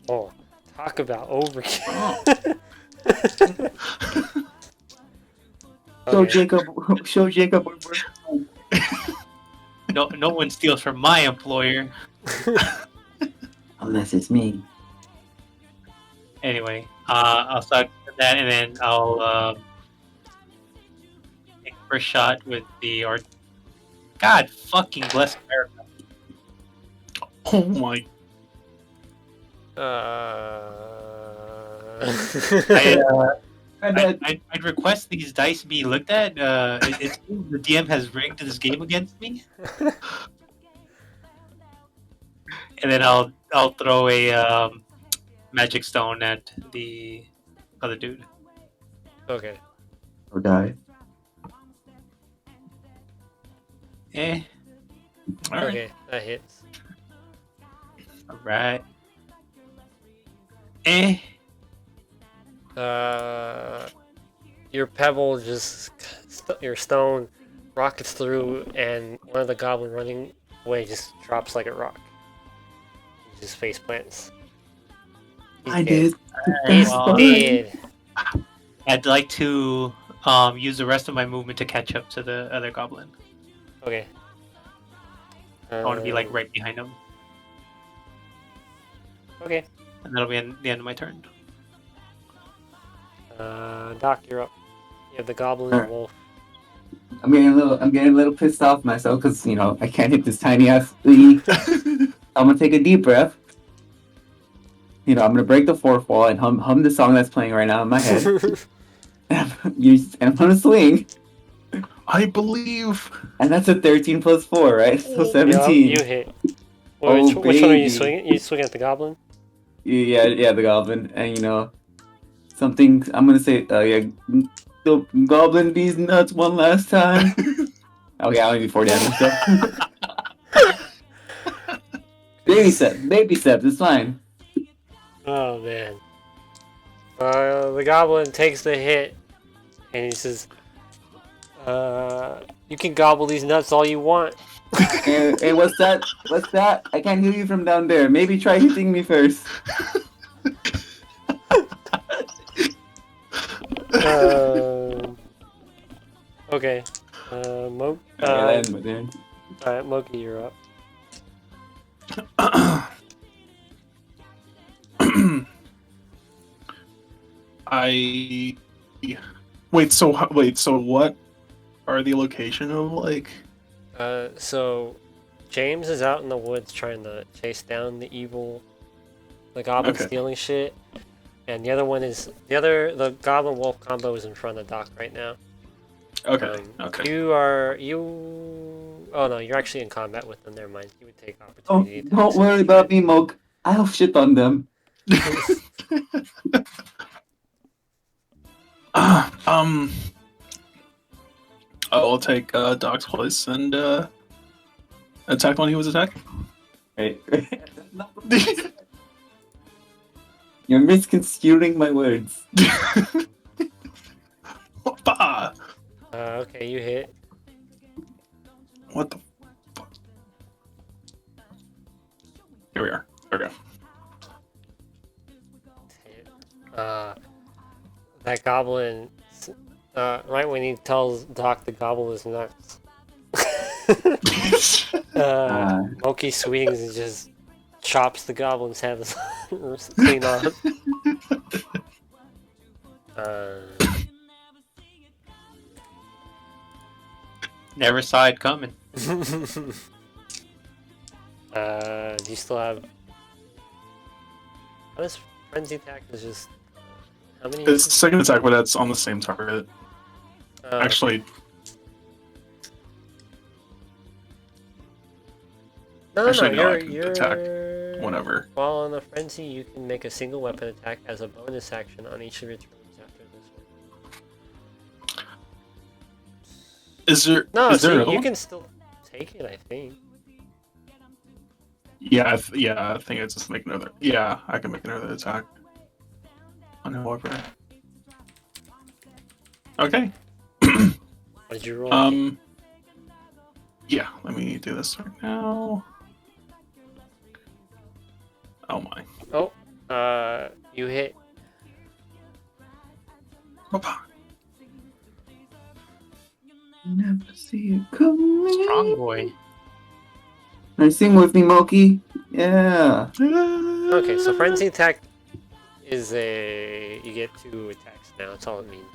Oh, talk about overkill. Show Okay. Jacob where we're from. No one steals from my employer. Unless it's me. Anyway, I'll start with that and then I'll take the first shot with the art. God fucking bless America. Oh my. I'd request these dice be looked at. It seems the DM has rigged this game against me. And then I'll throw a magic stone at the other dude. Okay. Or die. Eh. Alright. Okay, that hits. Alright. Eh. Your pebble your stone rockets through, and one of the goblin running away just drops like a rock. He just face plants. He's I dead. did. He's Well, dead. I'd like to use the rest of my movement to catch up to the other goblin. Okay. I want to be like right behind him, Okay. and that'll be the end of my turn. Doc, you're up. You have the goblin and the Alright. wolf. I'm getting a little pissed off myself because I can't hit this tiny ass league. I'm gonna take a deep breath. I'm gonna break the fourth wall and hum the song that's playing right now in my head. and I'm gonna swing. I believe. And that's a 13 plus 4, right? So 17. Yup, you hit. Oh, Which one are you baby. swinging? You swinging at the goblin? Yeah, the goblin. And something I'm gonna say. The goblin these nuts one last time. Okay, I'll do 4 damage. So. baby steps. It's fine. Oh man. The goblin takes the hit, and he says, "You can gobble these nuts all you want." Hey, what's that? What's that? I can't hear you from down there. Maybe try hitting me first. Okay. Alright, Yeah, Moki, you're up. Wait. So what are the location of So James is out in the woods trying to chase down the goblin Okay. stealing shit, and the other one is the goblin wolf combo is in front of Doc right now. Okay. Okay. Oh no, you're actually in combat with them. Never mind. You would take Oh, opportunity. don't worry about me, Moke. I'll shit on them. I'll take Doc's place and attack when he was attacked. Wait. You're misconstruing my words. Bah! Okay, you hit. What the fuck? Here we are. There we go. Hit. That goblin. Right when he tells Doc the goblin is nuts. Moki swings and just chops the goblin's head clean off. Never saw it coming. Do you still have? How does frenzy attack is just? How many? It's second attack, but that's on the same target. Actually, no, actually, no, I can you're attack whenever. While on a frenzy, you can make a single weapon attack as a bonus action on each of your turns after this one. Is there? No, is there see, another you one? can still take it, I think. Yeah, I think I just make another. Yeah, I can make another attack. On whoever. Okay. What did you roll? Yeah, let me do this right now. Oh my. You hit. Opa. Never see it coming. Strong boy. Are you sing with me, Moki? Yeah. Okay, so frenzy attack is you get 2 attacks now. That's all it means.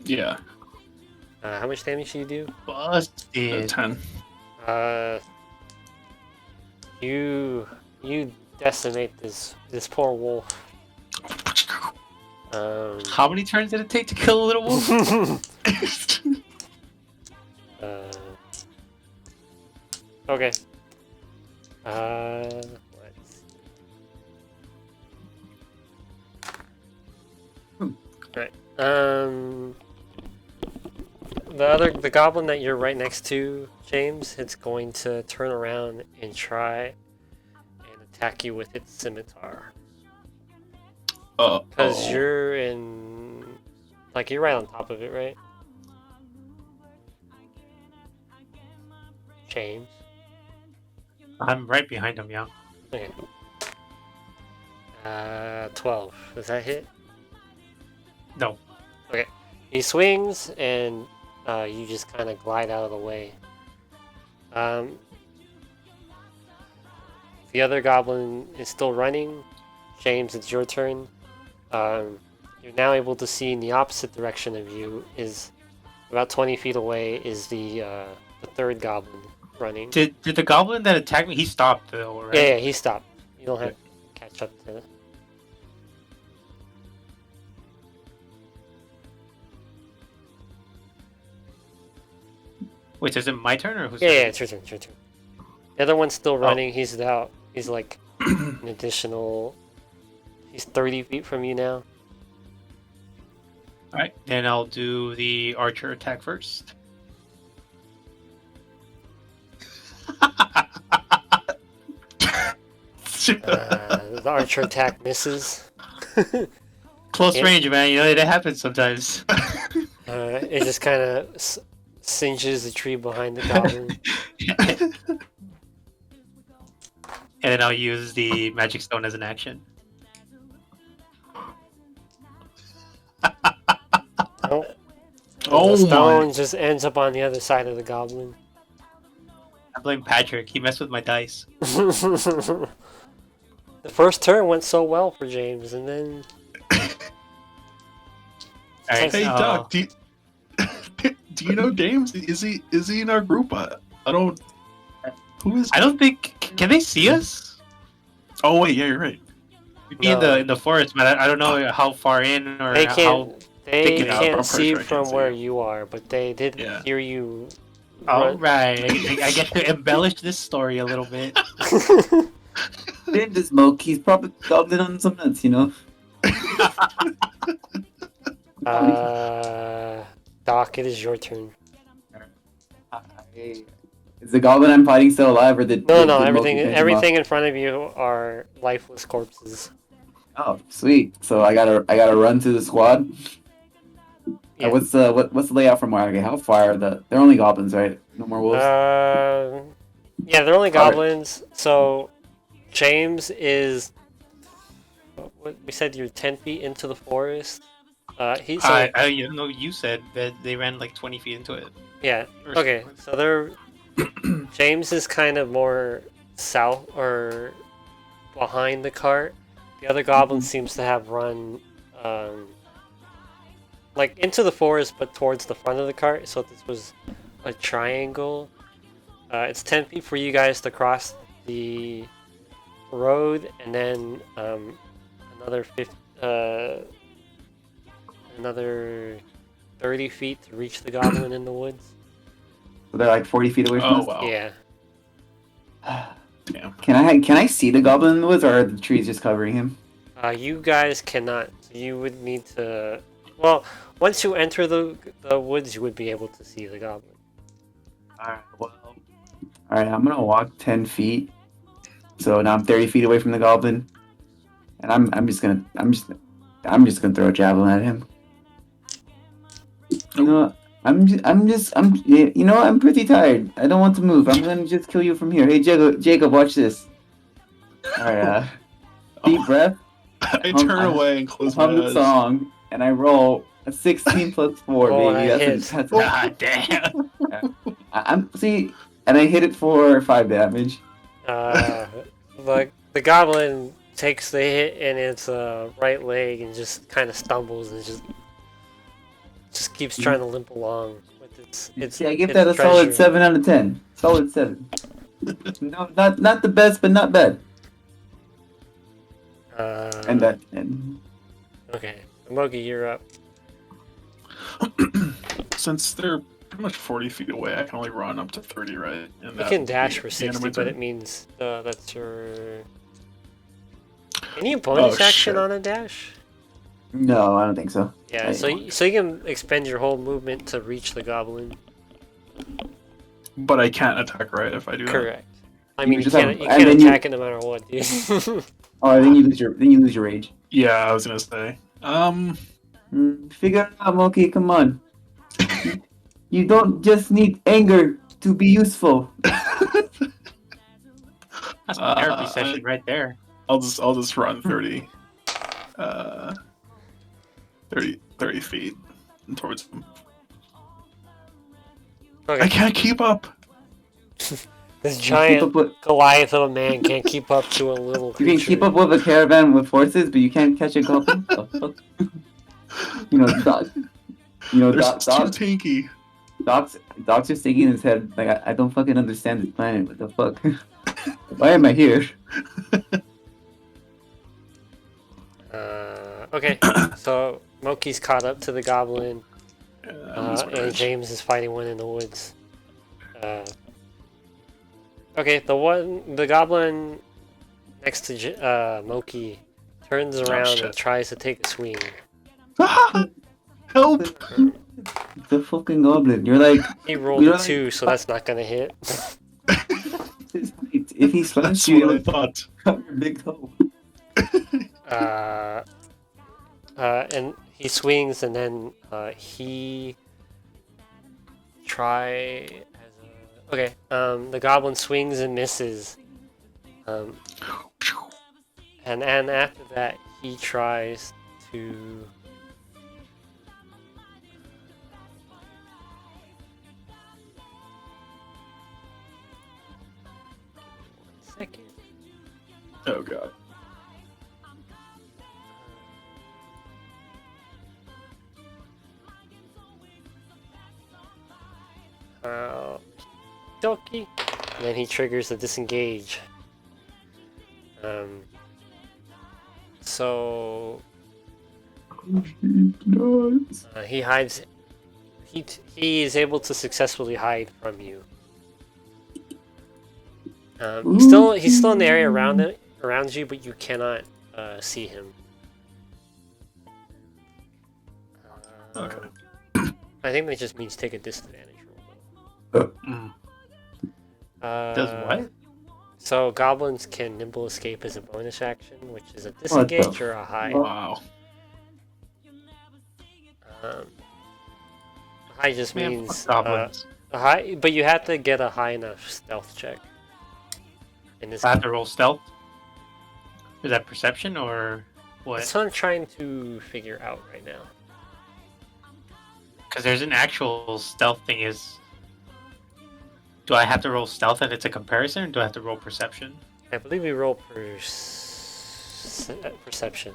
Yeah, How much damage do you do? Busted. 10. You decimate this poor wolf. How many turns did it take to kill a little wolf? Okay. Let's see. Right. The goblin that you're right next to, James, it's going to turn around and try and attack you with its scimitar. Because you're in, like, you're right on top of it, right? James. I'm right behind him, yeah. Okay. 12. Does that hit? No. Okay. He swings, and you just kind of glide out of the way. The other goblin is still running. James, it's your turn. You're now able to see in the opposite direction of you is about 20 feet away is the third goblin running. Did the goblin that attacked me? He stopped though, right? Yeah, he stopped. You don't have to catch up to. Wait, is it my turn or who's? Yeah, it's your turn. It's your turn. The other one's still running. He's out. He's like an additional. He's 30 feet from you now. All right, then I'll do the archer attack first. The archer attack misses. Close Yeah. range, man. You know that happens sometimes. It just kind of singes the tree behind the goblin. And then I'll use the magic stone as an action. Nope. Oh The stone my. just ends up on the other side of the goblin. I blame Patrick. He messed with my dice. The first turn went so well for James, and then All right, Hey Doc, do you know James? Is he in our group? I don't. Who is? I don't think can they see us? Oh wait, yeah, you're right. We'd be in No. the forest, but I don't know how far in or They how. can't. They thick it is. I'm can't pretty see sure I can't from see where you. you are, but they did Yeah. hear you. All run. right, I get to embellish this story a little bit. Didn't just smoke. He's probably gobbling on some nuts, you know. Doc, it is your turn. Is the goblin I'm fighting still alive, or did No, did- no, did everything, Moki finish him off? everything in front of you are lifeless corpses. Oh, sweet. So I gotta run to the squad. Yeah. What's the layout from where? Okay, how far are the? They're only goblins, right? No more wolves. Yeah, they're only Alright. goblins. So James is. What we said you're 10 feet into the forest. He's You know, you said that they ran like 20 feet into it. yeah. Or Okay, something. so they're James is kind of more south or behind the cart. The other goblin seems to have run like into the forest, but towards the front of the cart. So this was a triangle. It's 10 feet for you guys to cross the road, and then another another 30 feet to reach the goblin in the woods. So they're like 40 feet away from Oh us. wow. Yeah. Damn. Can I see the goblin in the woods, or are the trees just covering him? You guys cannot. You would need to. Well, once you enter the woods, you would be able to see the goblin. Alright, well. Alright, I'm gonna walk 10 feet. So now I'm 30 feet away from the goblin. And I'm just gonna throw a javelin at him. You know, you know, I'm pretty tired. I don't want to move. I'm gonna just kill you from here. Hey Jacob, watch this. Alright, deep breath, I Hum- turn away and close my hum the eyes. song, and I roll a 16 plus 4, Oh, baby. that That's hits. that's God damn. I'm see, and I hit it for 5 damage. The goblin takes the hit in its right leg and just kind of stumbles and just keeps trying to limp along with its. See, I give its that a solid treasure. 7 out of 10. Solid 7. No, not the best, but not bad. And Okay, Mogi, you're up. Since they're pretty much 40 feet away, I can only run up to 30, right? And You that can would dash be for the end of 60, my but turn. it means that's your. Any bonus action shit. on a dash? no, I don't think so. Yeah, I- so you can expend your whole movement to reach the goblin. But I can't attack, right? If I do that. Correct. I You mean, you just have- can't and then attack it no matter what, dude. Oh, then you lose your rage. Yeah, I was gonna say. Figure it out, Moki. Come on. You don't just need anger to be useful. That's a therapy Uh, session right there. I'll just run 30, 30 feet towards them. I Okay, can't keep up. this Keep giant up with, Goliath of a man can't keep up to a little you creature. can keep up with a caravan with horses, but you can't catch a goblin. The fuck? You know, Doc. You know, They're Doc. too tanky. Doc's just thinking in his head, like, I don't fucking understand this planet. What the fuck? Why am I here? Okay, so Moki's caught up to the goblin, and James is fighting one in the woods. Okay, the goblin next to Moki turns around and shit. tries to take a swing. Help! The fucking goblin. You're like, He rolled You're a like- 2, so that's not gonna hit. if he slaps That's you, what I you'll thought. cut your big toe. And he swings, and then he okay. The goblin swings and misses. And after that, he tries to. Second. Oh god. Doki. And then he triggers the disengage. So Nuts. he hides. He is able to successfully hide from you. He's still in the area around you, but you cannot see him. Okay. I think that just means take a disadvantage roll. Does what? So goblins can nimble escape as a bonus action, which is a disengage or a hide. Wow. Hide just Man, means fuck goblins. a high, but you have to get a high enough stealth check. In this I have to roll stealth. Is that perception or what? That's what I'm trying to figure out right now. Because there's an actual stealth thing. Do I have to roll stealth and it's a comparison, or do I have to roll perception? I believe we roll perception.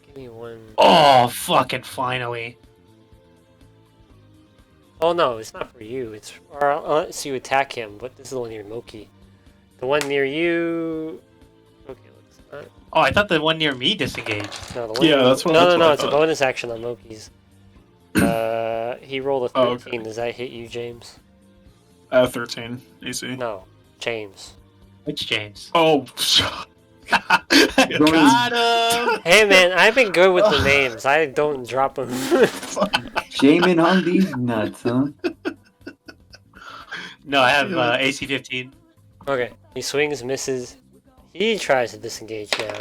Give me one. Oh, fucking finally! Oh no, it's not for you. It's unless you attack him. But this is the one near Moki. The one near you. Okay, let's not. Oh, I thought the one near me disengaged. No, the one Yeah, near... that's what- No, that's no, what no. I It's a thought. bonus action on Moki's. He rolled a 13. Oh, okay. Does that hit you, James? 13. Easy. No, James. Which James? Oh, Got him! Hey man, I've been good with the names. I don't drop them. Shaming on these nuts, huh? No, I have AC 15. Okay, he swings, misses. He tries to disengage now.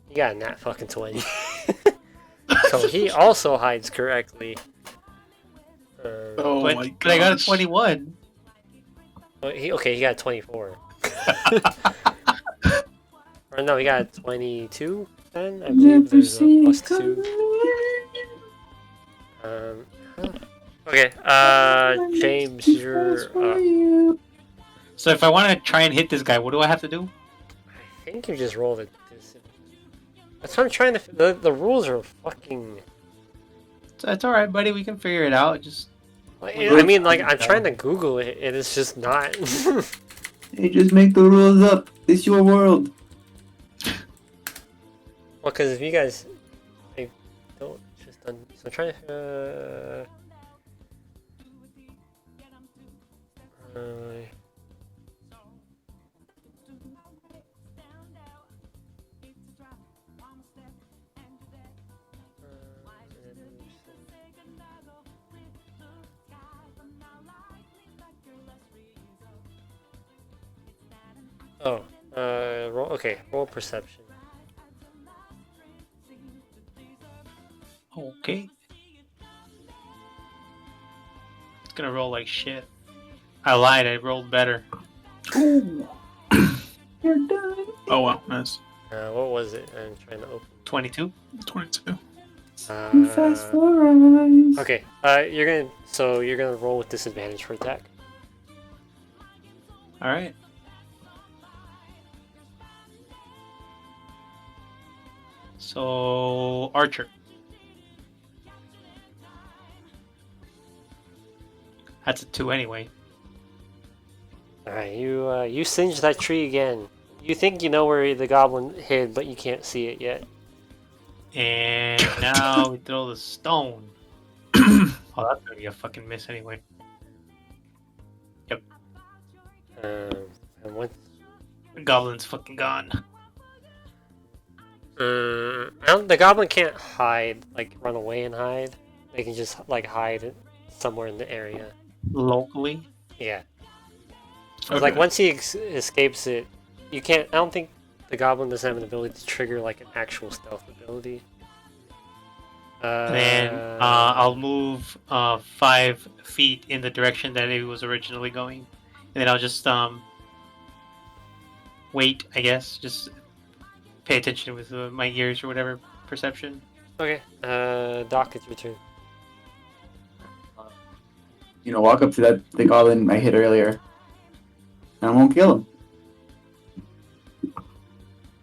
He got a nat fucking 20. So he also hides correctly. oh But, my god. but I got a 21. He got a 24. Or no, he got a 22 then? I believe there's a plus 2. Okay, James, you're up. So if I want to try and hit this guy, what do I have to do? I think you just rolled it. That's what I'm trying to. The rules are fucking. It's alright, buddy. We can figure it out. Just I mean, like, I'm trying to Google it, and it's just not. Hey, just make the rules up. It's your world. Well, because if you guys. I don't just. So I'm trying to. Roll perception. okay. It's gonna roll like shit. I lied. I rolled better. Ooh. You're done. Oh wow, nice. What was it? I'm trying to open. 22. 22. Fast forward. Okay. You're gonna roll with disadvantage for attack. All right. So Archer. That's a 2 anyway. All right. You singe that tree again. You think you know where the goblin hid, but you can't see it yet. And now we throw the stone. Oh, that's gonna be a fucking miss anyway. And once. The goblin's fucking gone. The goblin can't hide, like run away and hide. They can just like hide somewhere in the area. Locally. Yeah. Like once he escapes it, you can't. I don't think the goblin doesn't have an ability to trigger like an actual stealth ability. Then I'll move 5 feet in the direction that it was originally going, and then I'll just wait. I guess just pay attention with my ears or whatever perception. Okay. Doc, it's your turn. Walk up to the goblin I hit earlier. And I won't kill him.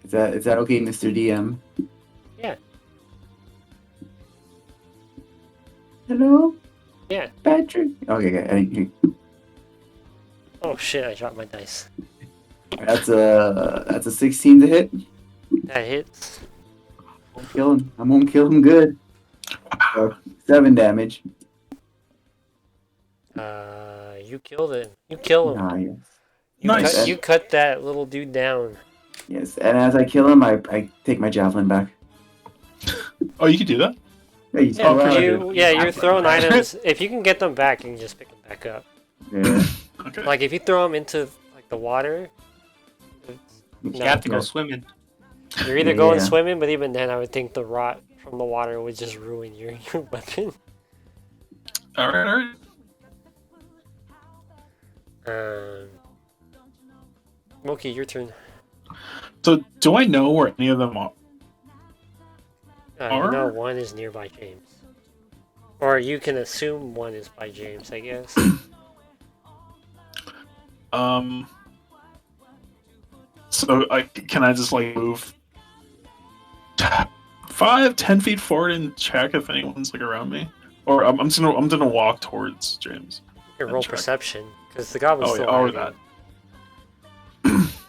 Is that okay, Mr. DM? Yeah. Hello, Yeah. Patrick. Okay, I didn't hear you. Oh shit! I dropped my dice. That's a 16 to hit. That hits. Won't kill him. I won't kill him good. 7 damage. You killed it. You kill him. Ah, yes. You Nice. cut. You cut that little dude down. Yes, and as I kill him, I take my javelin back. Oh, you can do that? Yeah, you Yeah, still okay. have it. you're throwing items. If you can get them back, you can just pick them back up. Yeah. Okay. Like if you throw them into like the water, You have to go Yeah. swimming. you're either going Yeah. swimming, but even then, I would think the rot from the water would just ruin your weapon. All right, all right. Moki, your turn. So, do I know where any of them are? You know Are? one is nearby James, or you can assume one is by James, I guess. So can I just like move 5-10 feet forward and check if anyone's like around me, or I'm just gonna walk towards James. You can roll Check. perception because the goblin's Oh, still yeah, or hiding.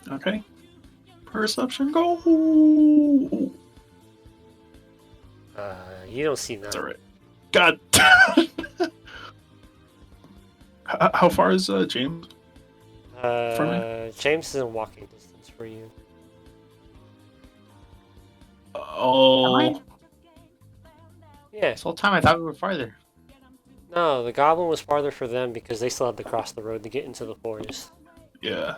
that. Okay. Perception go. You don't see That's none. alright. God. How far is James? For James is in walking distance for you. Oh. Yeah. This whole time I thought we were farther. No, the goblin was farther for them because they still had to cross the road to get into the forest. Yeah.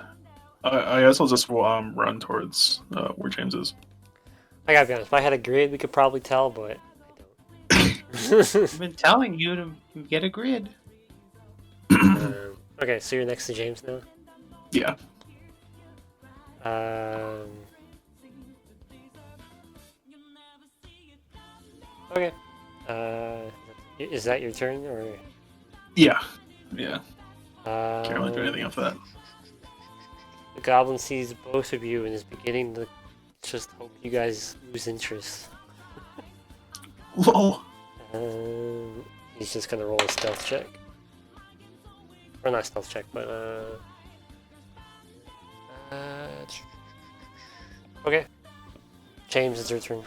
I guess I'll just run towards where James is. I gotta be honest, if I had a grid, we could probably tell, but I don't. I've been telling you to get a grid. Okay, so you're next to James now. Yeah. Okay. Is that your turn or? Yeah. Yeah. Can't really do Um, anything after that. The goblin sees both of you and is beginning to just hope you guys lose interest. Lol. He's just gonna roll a stealth check. Or not stealth check, but okay. James, it's your turn.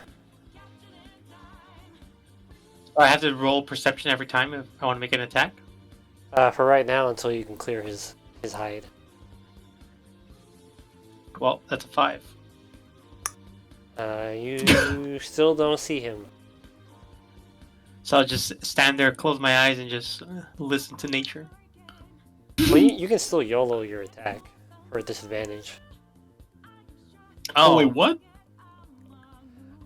I have to roll perception every time if I want to make an attack. For right now, until you can clear his hide. Well, that's a 5. You still don't see him. So I'll just stand there, close my eyes, and just listen to nature. Well, you can still YOLO your attack for a disadvantage. Oh, wait, what?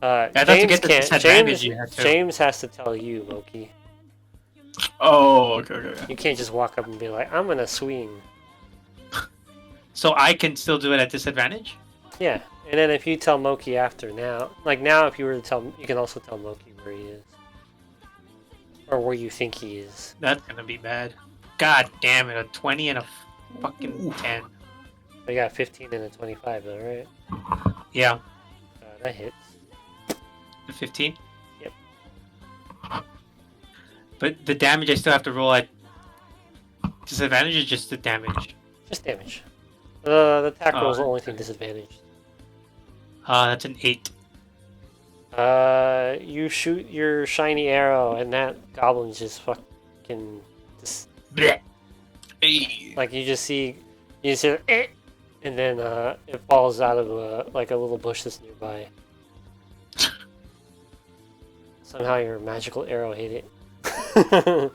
I thought James to get the can't. disadvantage you had to. James has to tell you, Loki. Oh, okay. You can't just walk up and be like, "I'm gonna swing." So I can still do it at disadvantage? Yeah, and then if you tell Moki after now, like now, if you were to tell, you can also tell Moki where he is, or where you think he is. That's gonna be bad. God damn it, a 20 and a fucking 10. They got 15 and a 25, though, right? Yeah, That hits. a 15? Yep. But the damage I still have to roll at disadvantage is just the damage. Just damage. The attack roll is the Oh, only thing disadvantaged. That's an 8. You shoot your shiny arrow, and that goblin's just fucking just Blech. Hey. like you just see eh, and then it falls out of like a little bush that's nearby. Somehow your magical arrow hit it.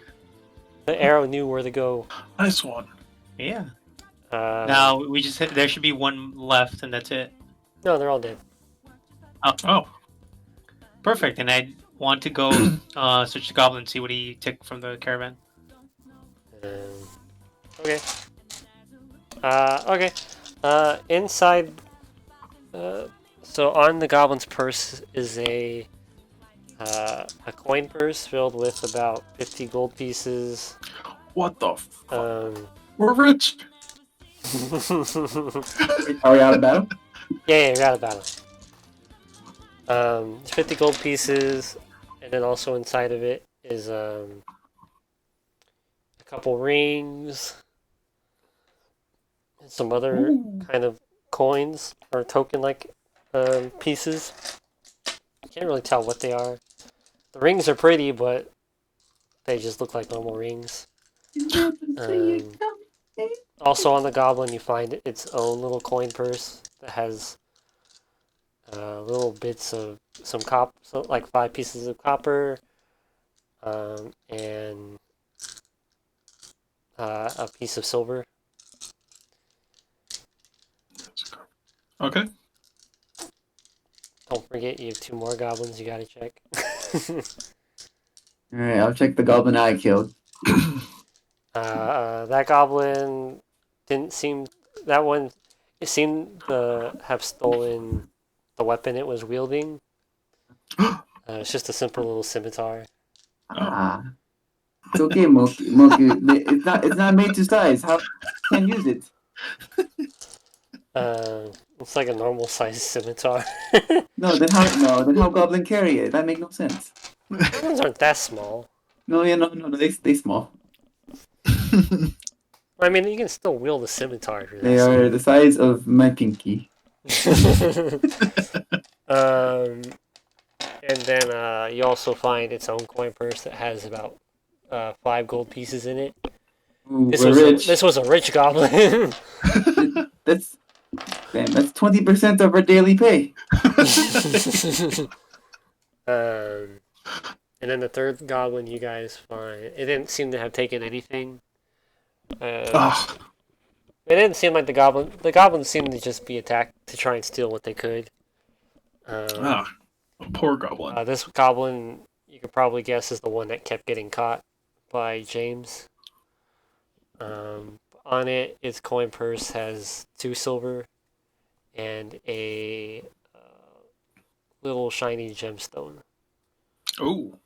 The arrow knew where to go. Nice one. Yeah. Uh, Now we just there should be one left, and that's it. No, they're all dead. Oh. Perfect. And I want to go search the goblin and see what he took from the caravan. Okay. Okay. Inside. So on the goblin's purse is a coin purse filled with about 50 gold pieces. What the fuck? Yeah, We're rich. Are we out of battle? you're out of battle. 50 gold pieces, and then also inside of it is couple rings, and some other Ooh. kind of coins or token-like pieces. Can't really tell what they are. The rings are pretty, but they just look like normal rings. Also on the goblin, you find its own little coin purse that has little bits of some so like 5 pieces of copper, and a piece of silver. Okay. Don't forget, you have 2 more goblins you gotta check. Alright, I'll check the goblin I killed. That goblin didn't seem. That one, it seemed to have stolen the weapon it was wielding. It's just a simple little scimitar. Ah. It's okay, Moki. It's not made to size. How can use it? It's like a normal sized scimitar. Then how goblin carry it? That makes no sense. Goblins aren't that small. No, they small. I mean, you can still wield a scimitar if you're They that are the size of my pinky. And then you also find its own coin purse that has about 5 gold pieces in it. Ooh, This we're was rich. this was a rich goblin. That's 20% of our daily pay. And then the third goblin you guys find, it didn't seem to have taken anything. Ah, It didn't seem like the goblin. The goblins seemed to just be attacked to try and steal what they could. poor goblin. This goblin, you could probably guess, is the one that kept getting caught by James. On it, its coin purse has 2 silver and a little shiny gemstone. Oh,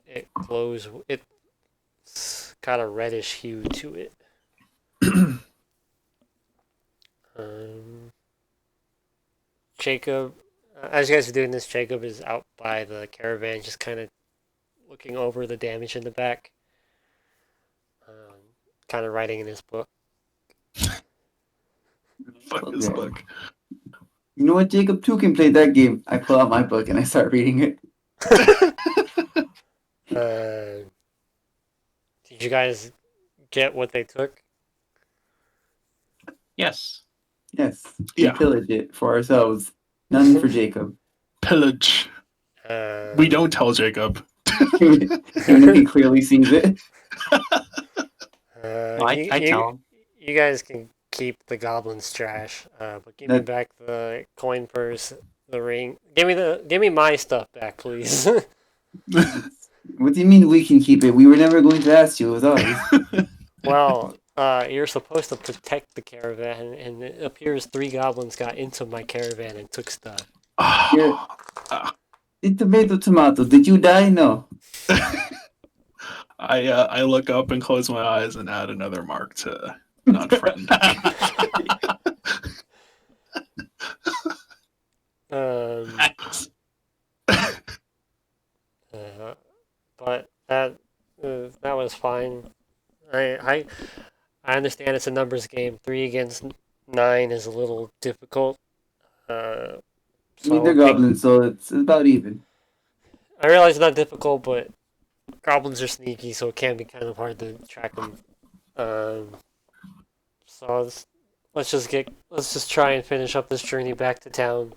It glows. It's got a reddish hue to it. Jacob, as you guys are doing this, Jacob is out by the caravan, just kind of looking over the damage in the back, kind of writing in his book. fuck this book. You know what? Jacob too can play that game. I pull out my book and I start reading it. Did you guys get what they took? Yes. Yes. We Yeah. pillage it for ourselves. None for Jacob. Pillage. We don't tell Jacob. Even if he clearly sees it. I tell him. You guys can keep the goblin's trash, but give me That- back the coin purse, the ring. Give me my stuff back, please. What do you mean we can keep it? We were never going to ask you. It was ours. Well, you're supposed to protect the caravan, and it appears 3 goblins got into my caravan and took stuff. The tomato. Did you die? No. I look up and close my eyes and add another mark to not friend. But that was fine. I understand it's a numbers game. 3 against 9 is a little difficult. I mean, they're goblins, so it's about even. I realize it's not difficult, but goblins are sneaky, so it can be kind of hard to track them. So let's just try and finish up this journey back to town.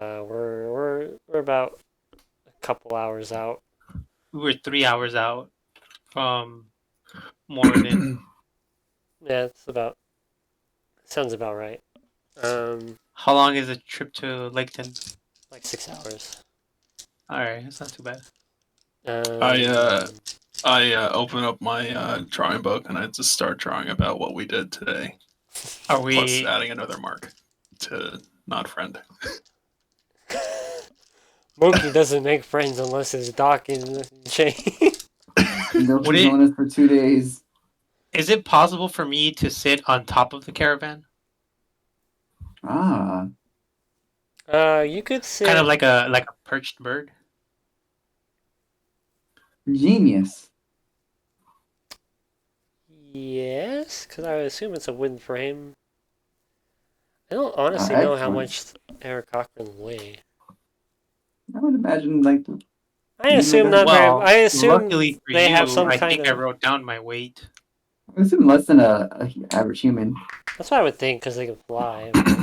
We're about a couple hours out. We were 3 hours out from Morgan. Yeah, sounds about right. How long is the trip to Laketon? Like 6 hours. Alright, that's not too bad. I open up my drawing book and I just start drawing about what we did today. Are Plus we adding another mark to not friend. Monkey doesn't make friends unless it's Doc in the chain. Nobody's Would it- known us for 2 days. is it possible for me to sit on top of the caravan? Ah. You could sit. Kind of like a perched bird? Genius. Yes, because I would assume it's a wooden frame. I don't honestly know how Excellent. much Eric Cochran weigh. I would imagine like I maybe like assume not very. I assume luckily for they have you, some I kind think I of. wrote down my weight. I would assume less than a average human. That's what I would think because they can fly. But...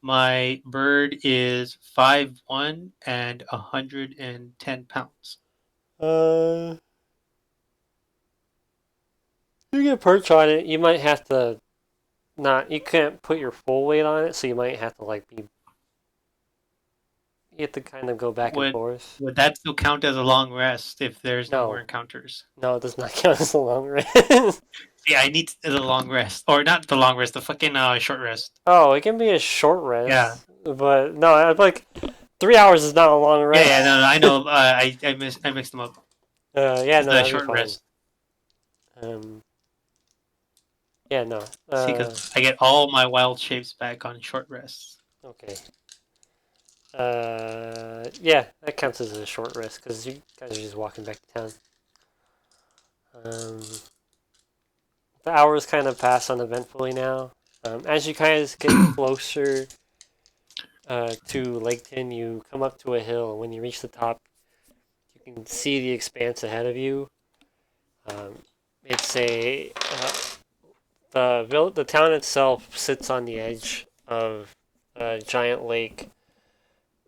My bird is 5'1" and 110 pounds. You get perch on it. You might have to not. You can't put your full weight on it, so you might have to like be. You have to kind of go back and forth. Would that still count as a long rest if there's no No. more encounters? No, it does not count as a long rest. Yeah, I need the long rest, or not the long rest, the fucking short rest. Oh, it can be a short rest. Yeah. But no, like 3 hours is not a long rest. Yeah, no, I know. I mixed them up. Yeah, no, The that'd short be fine. rest. Yeah, no. See, because I get all my wild shapes back on short rests. Okay. Yeah, that counts as a short rest because you guys are just walking back to town. The hours kind of pass uneventfully now. As you guys get closer to Laketon, you come up to a hill, and when you reach the top, you can see the expanse ahead of you. It's the town itself sits on the edge of a giant lake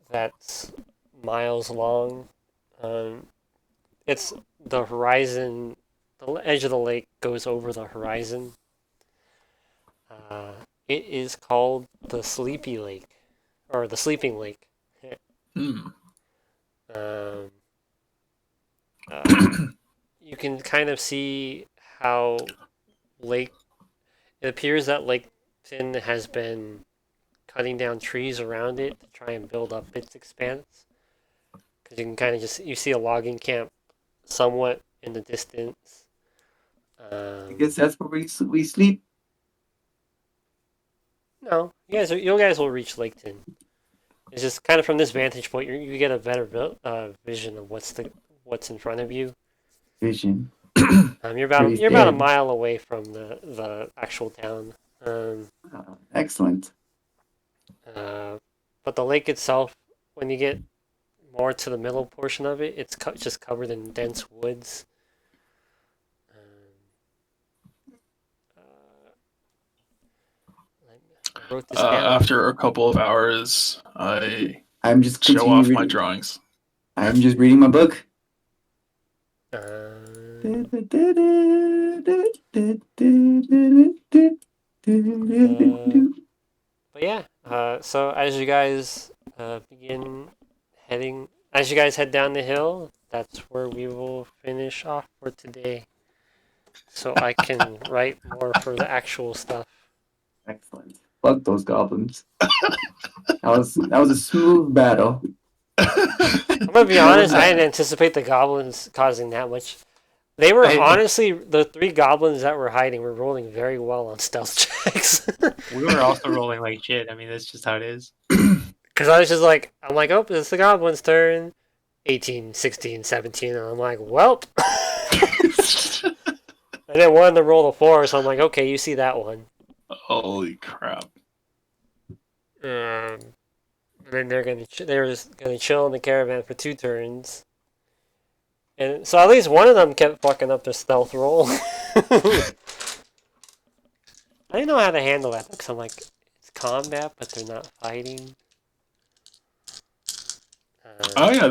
that's miles long. It's the horizon. The edge of the lake goes over the horizon. It is called the Sleepy Lake, or the Sleeping Lake. Hmm. You can kind of see how it appears that Laketon has been cutting down trees around it to try and build up its expanse. Because you can kind of you see a logging camp somewhat in the distance. I guess that's where we sleep. No, you guys will reach Laketon. It's just kind of from this vantage point, you get a better vision of what's in front of you. Vision. You're about a mile away from the actual town. Excellent. But the lake itself, when you get more to the middle portion of it, it's just covered in dense woods. I wrote this down. After a couple of hours, I'm just show off my reading. drawings. I'm just reading my book. But yeah, so as you guys as you guys head down the hill, that's where we will finish off for today. So I can write more for the actual stuff. Excellent. Fuck those goblins. That was a smooth battle. I'm gonna be honest, I didn't anticipate the goblins causing that much. They were honestly, the 3 goblins that were hiding were rolling very well on stealth checks. We were also rolling like shit. I mean, that's just how it is. Because I was just like, oh, it's the goblins' turn. 18, 16, 17, and I'm like, welp. And then one to roll the 4, so I'm like, okay, you see that one. Holy crap. And then they're just gonna chill in the caravan for 2 turns. And so at least one of them kept fucking up their stealth roll. I didn't know how to handle that because I'm like, it's combat, but they're not fighting. Oh yeah,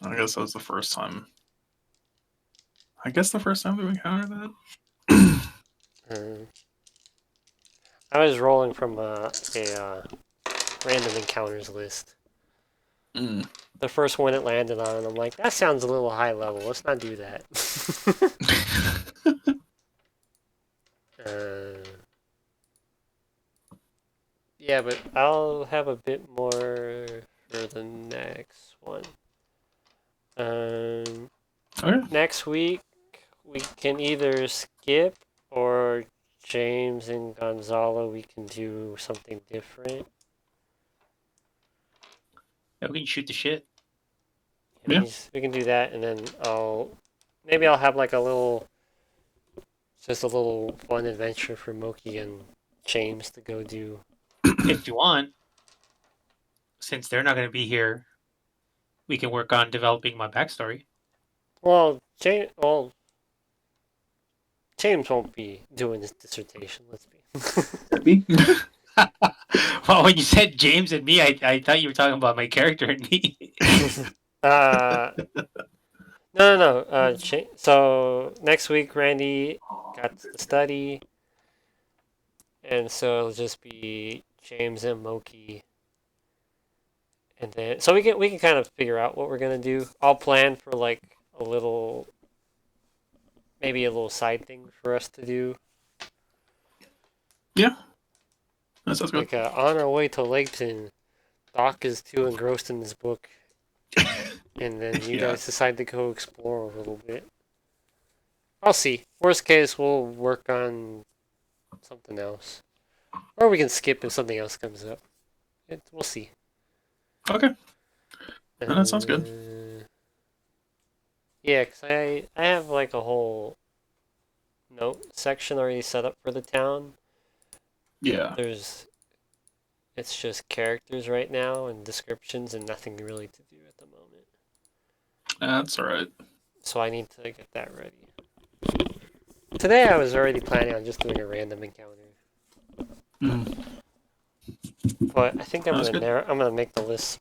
I guess that was the first time. I guess the first time we encountered that. I was rolling from a random encounters list. The first one it landed on, and I'm like, that sounds a little high level. Let's not do that. Yeah, but I'll have a bit more for the next one. Okay. Next week, we can either skip, or James and Gonzalo, we can do something different. Yeah, we can shoot the shit. Yeah. We can do that, and then maybe I'll have like just a little fun adventure for Moki and James to go do. If you want, since they're not going to be here, we can work on developing my backstory. James won't be doing his dissertation. Let's be. Me? Well, when you said James and me, I thought you were talking about my character and me. No. So next week, Randy got to study, and so it'll just be James and Moki, and then so we can kind of figure out what we're gonna do. I'll plan for like maybe a little side thing for us to do, Yeah. That sounds good. like on our way to Laketon. Doc is too engrossed in his book, and then you Yeah. guys decide to go explore a little bit. I'll see. Worst case, we'll work on something else. Or we can skip if something else comes up. We'll see. Okay. Yeah, that sounds good. Yeah, because I have like a whole note section already set up for the town. Yeah. It's just characters right now and descriptions and nothing really to do at the moment. That's alright. So I need to get that ready. Today I was already planning on just doing a random encounter. Mm. But I think I'm That's gonna make the list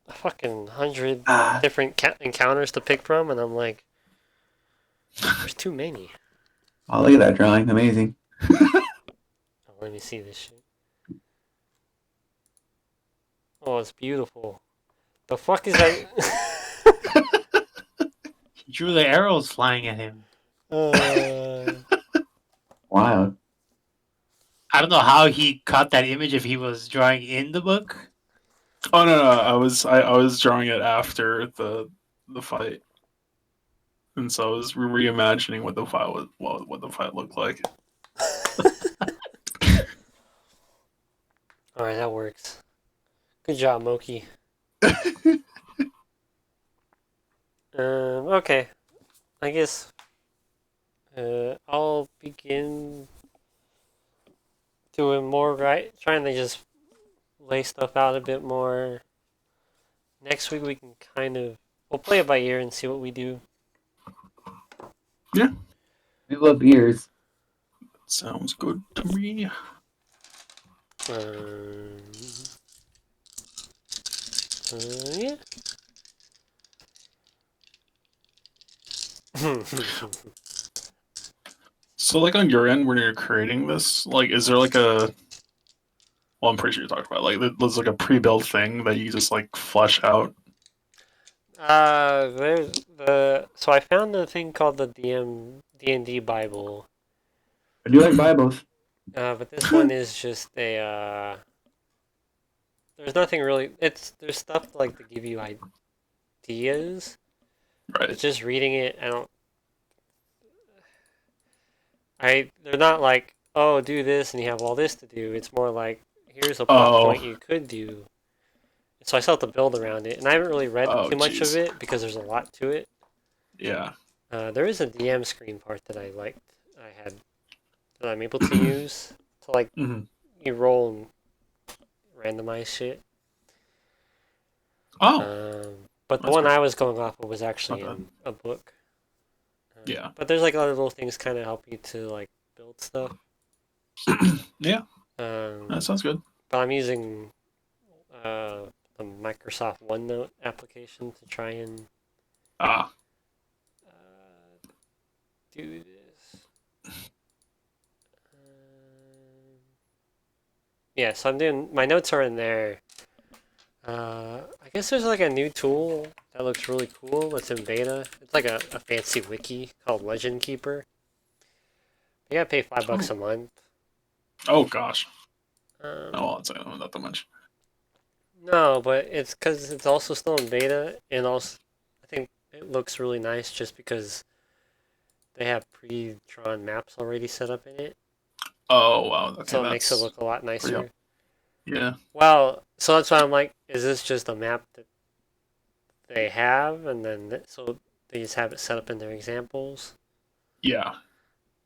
a fucking 100 Ah, different encounters to pick from, and I'm like, there's too many. oh, look at that drawing. Amazing. Oh, let me see this shit. Oh, it's beautiful. The fuck is that? He drew the arrows flying at him. Wow. I don't know how he caught that image if he was drawing in the book. Oh no, I was drawing it after the fight. And so I was reimagining what the fight what the fight looked like. Alright, that works. Good job, Moki. Okay. I guess I'll begin doing more trying to just lay stuff out a bit more. Next week we can we'll play it by ear and see what we do. We love ears. Sounds good to me. Yeah. So like on your end when you're creating this, like is there like a well I'm pretty sure you talked about like there's like a pre-built thing that you just like flesh out. So I found a thing called the D&D Bible. I do like Bibles. But this one is just there's nothing really. There's stuff like to give you ideas. Right. It's just reading it. They're not like, oh, do this and you have all this to do. It's more like, here's a plot point you could do. So I still have to build around it, and I haven't really read too much of it because there's a lot to it. Yeah. There is a DM screen part that I liked. That I'm able to use to like Mm-hmm. you roll and randomize shit. Oh. But the That's one good. I was going off of was actually Not in a book. Yeah. But there's like other little things kind of help you to like build stuff. Yeah. That sounds good. But I'm using the Microsoft OneNote application to try and Ah. do this. Yeah, so I'm doing my notes are in there. I guess there's like a new tool that looks really cool that's in beta. It's like a fancy wiki called Legend Keeper. You gotta pay $5 a month. Oh gosh. Um, Oh, it's not that much. No, but it's because it's also still in beta, and also I think it looks really nice just because they have pre-drawn maps already set up in it, Oh wow. Okay, so it makes it that's- look a lot nicer. Yeah. Well, so that's why I'm like, is this just a map that they have, and then so they just have it set up in their examples. Yeah.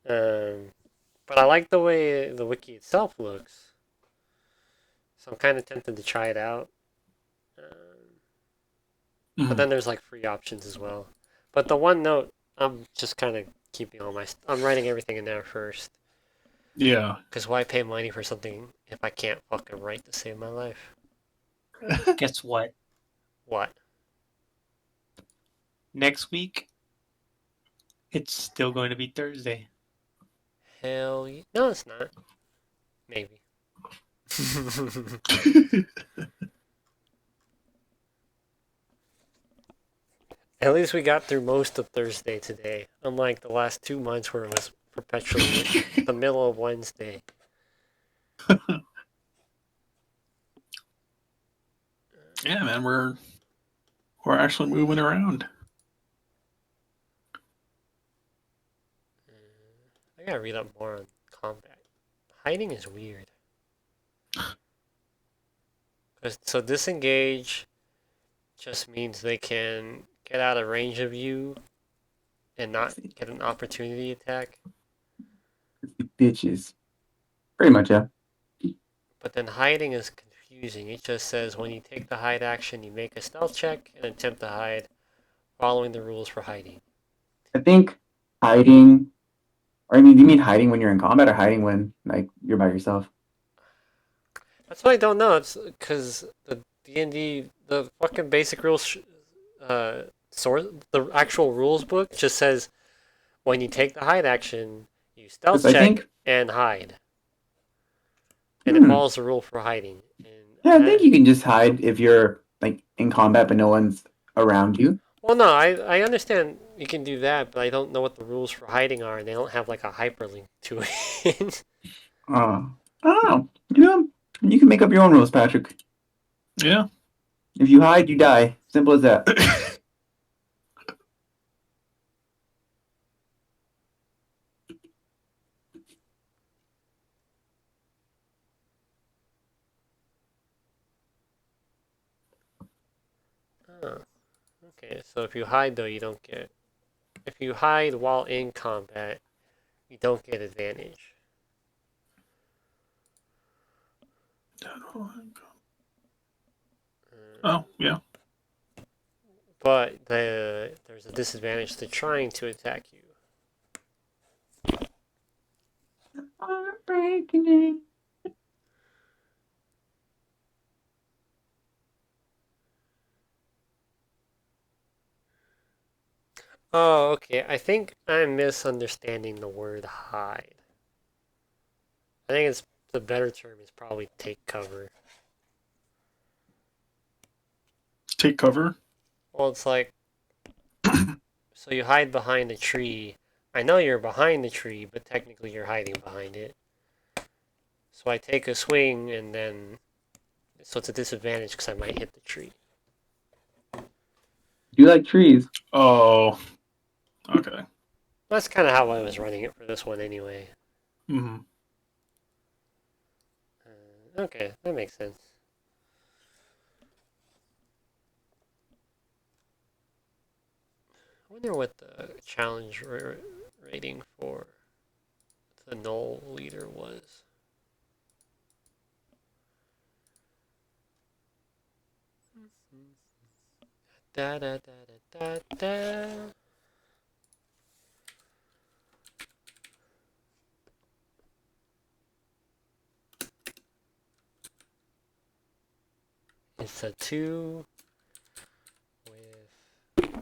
But I like the way the wiki itself looks, so I'm kind of tempted to try it out. But then there's like free options as well. But the OneNote, I'm just kind of keeping all my. I'm writing everything in there first. Yeah. Because why pay money for something if I can't fucking write to save my life? Guess what? What? Next week, it's still going to be Thursday. Hell yeah. No, it's not. Maybe. At least we got through most of Thursday today, unlike the last 2 months where it was perpetually the middle of Wednesday. Yeah, man, we're actually moving around. I gotta read up more on combat. Hiding is weird. So disengage just means they can get out of range of you and not get an opportunity attack. Bitches. Pretty much, yeah. But then hiding is confusing. It just says when you take the hide action, you make a stealth check and attempt to hide, following the rules for hiding. I think hiding, or I mean, do you mean hiding when you're in combat or hiding when like you're by yourself? That's what I don't know. It's because the D&D, the fucking basic rules, source, the actual rules book just says when you take the hide action, you stealth 'Cause I check think- and hide. And it follows the rule for hiding. And Yeah, I think you can just hide if you're like in combat but no one's around you. Well, no, I understand you can do that, but I don't know what the rules for hiding are, and they don't have like a hyperlink to it. I don't know. You know, you can make up your own rules, Patrick. Yeah. If you hide, you die. Simple as that. Oh, okay, so if you hide though, you don't get. If you hide while in combat, you don't get advantage. Oh, yeah. But there's a disadvantage to trying to attack you. Heartbreaking. Oh, okay. I think I'm misunderstanding the word hide. I think it's the better term is probably take cover. Take cover. Well, it's like so you hide behind a tree. I know you're behind the tree, but technically you're hiding behind it. So I take a swing and then so it's a disadvantage because I might hit the tree. You like trees? Oh. Okay. That's kind of how I was running it for this one anyway. Mm-hmm. Okay, that makes sense. I wonder what the challenge rating for the null leader was. Da da da da da da. It's a 2 with.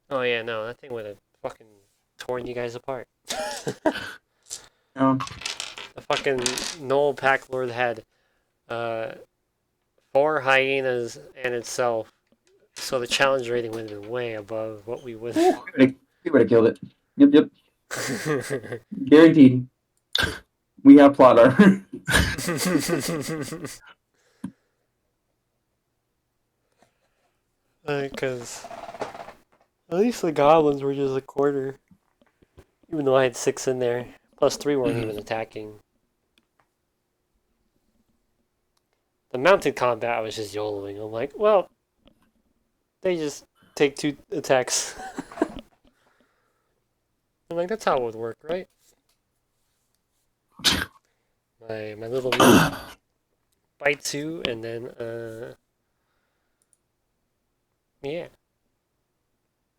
Oh yeah, no, that thing would have fucking torn you guys apart. No. The fucking Null Pack Lord had 4 hyenas and itself, so the challenge rating would have been way above what we would have. We would have killed it. Yep. Guaranteed. We have plot armor. Because at least the goblins were just a quarter. Even though I had 6 in there. Plus 3 weren't even attacking. The mounted combat, I was just YOLOing. I'm like, well, they just take 2 attacks. I'm like, that's how it would work, right? My little bite 2, and then yeah.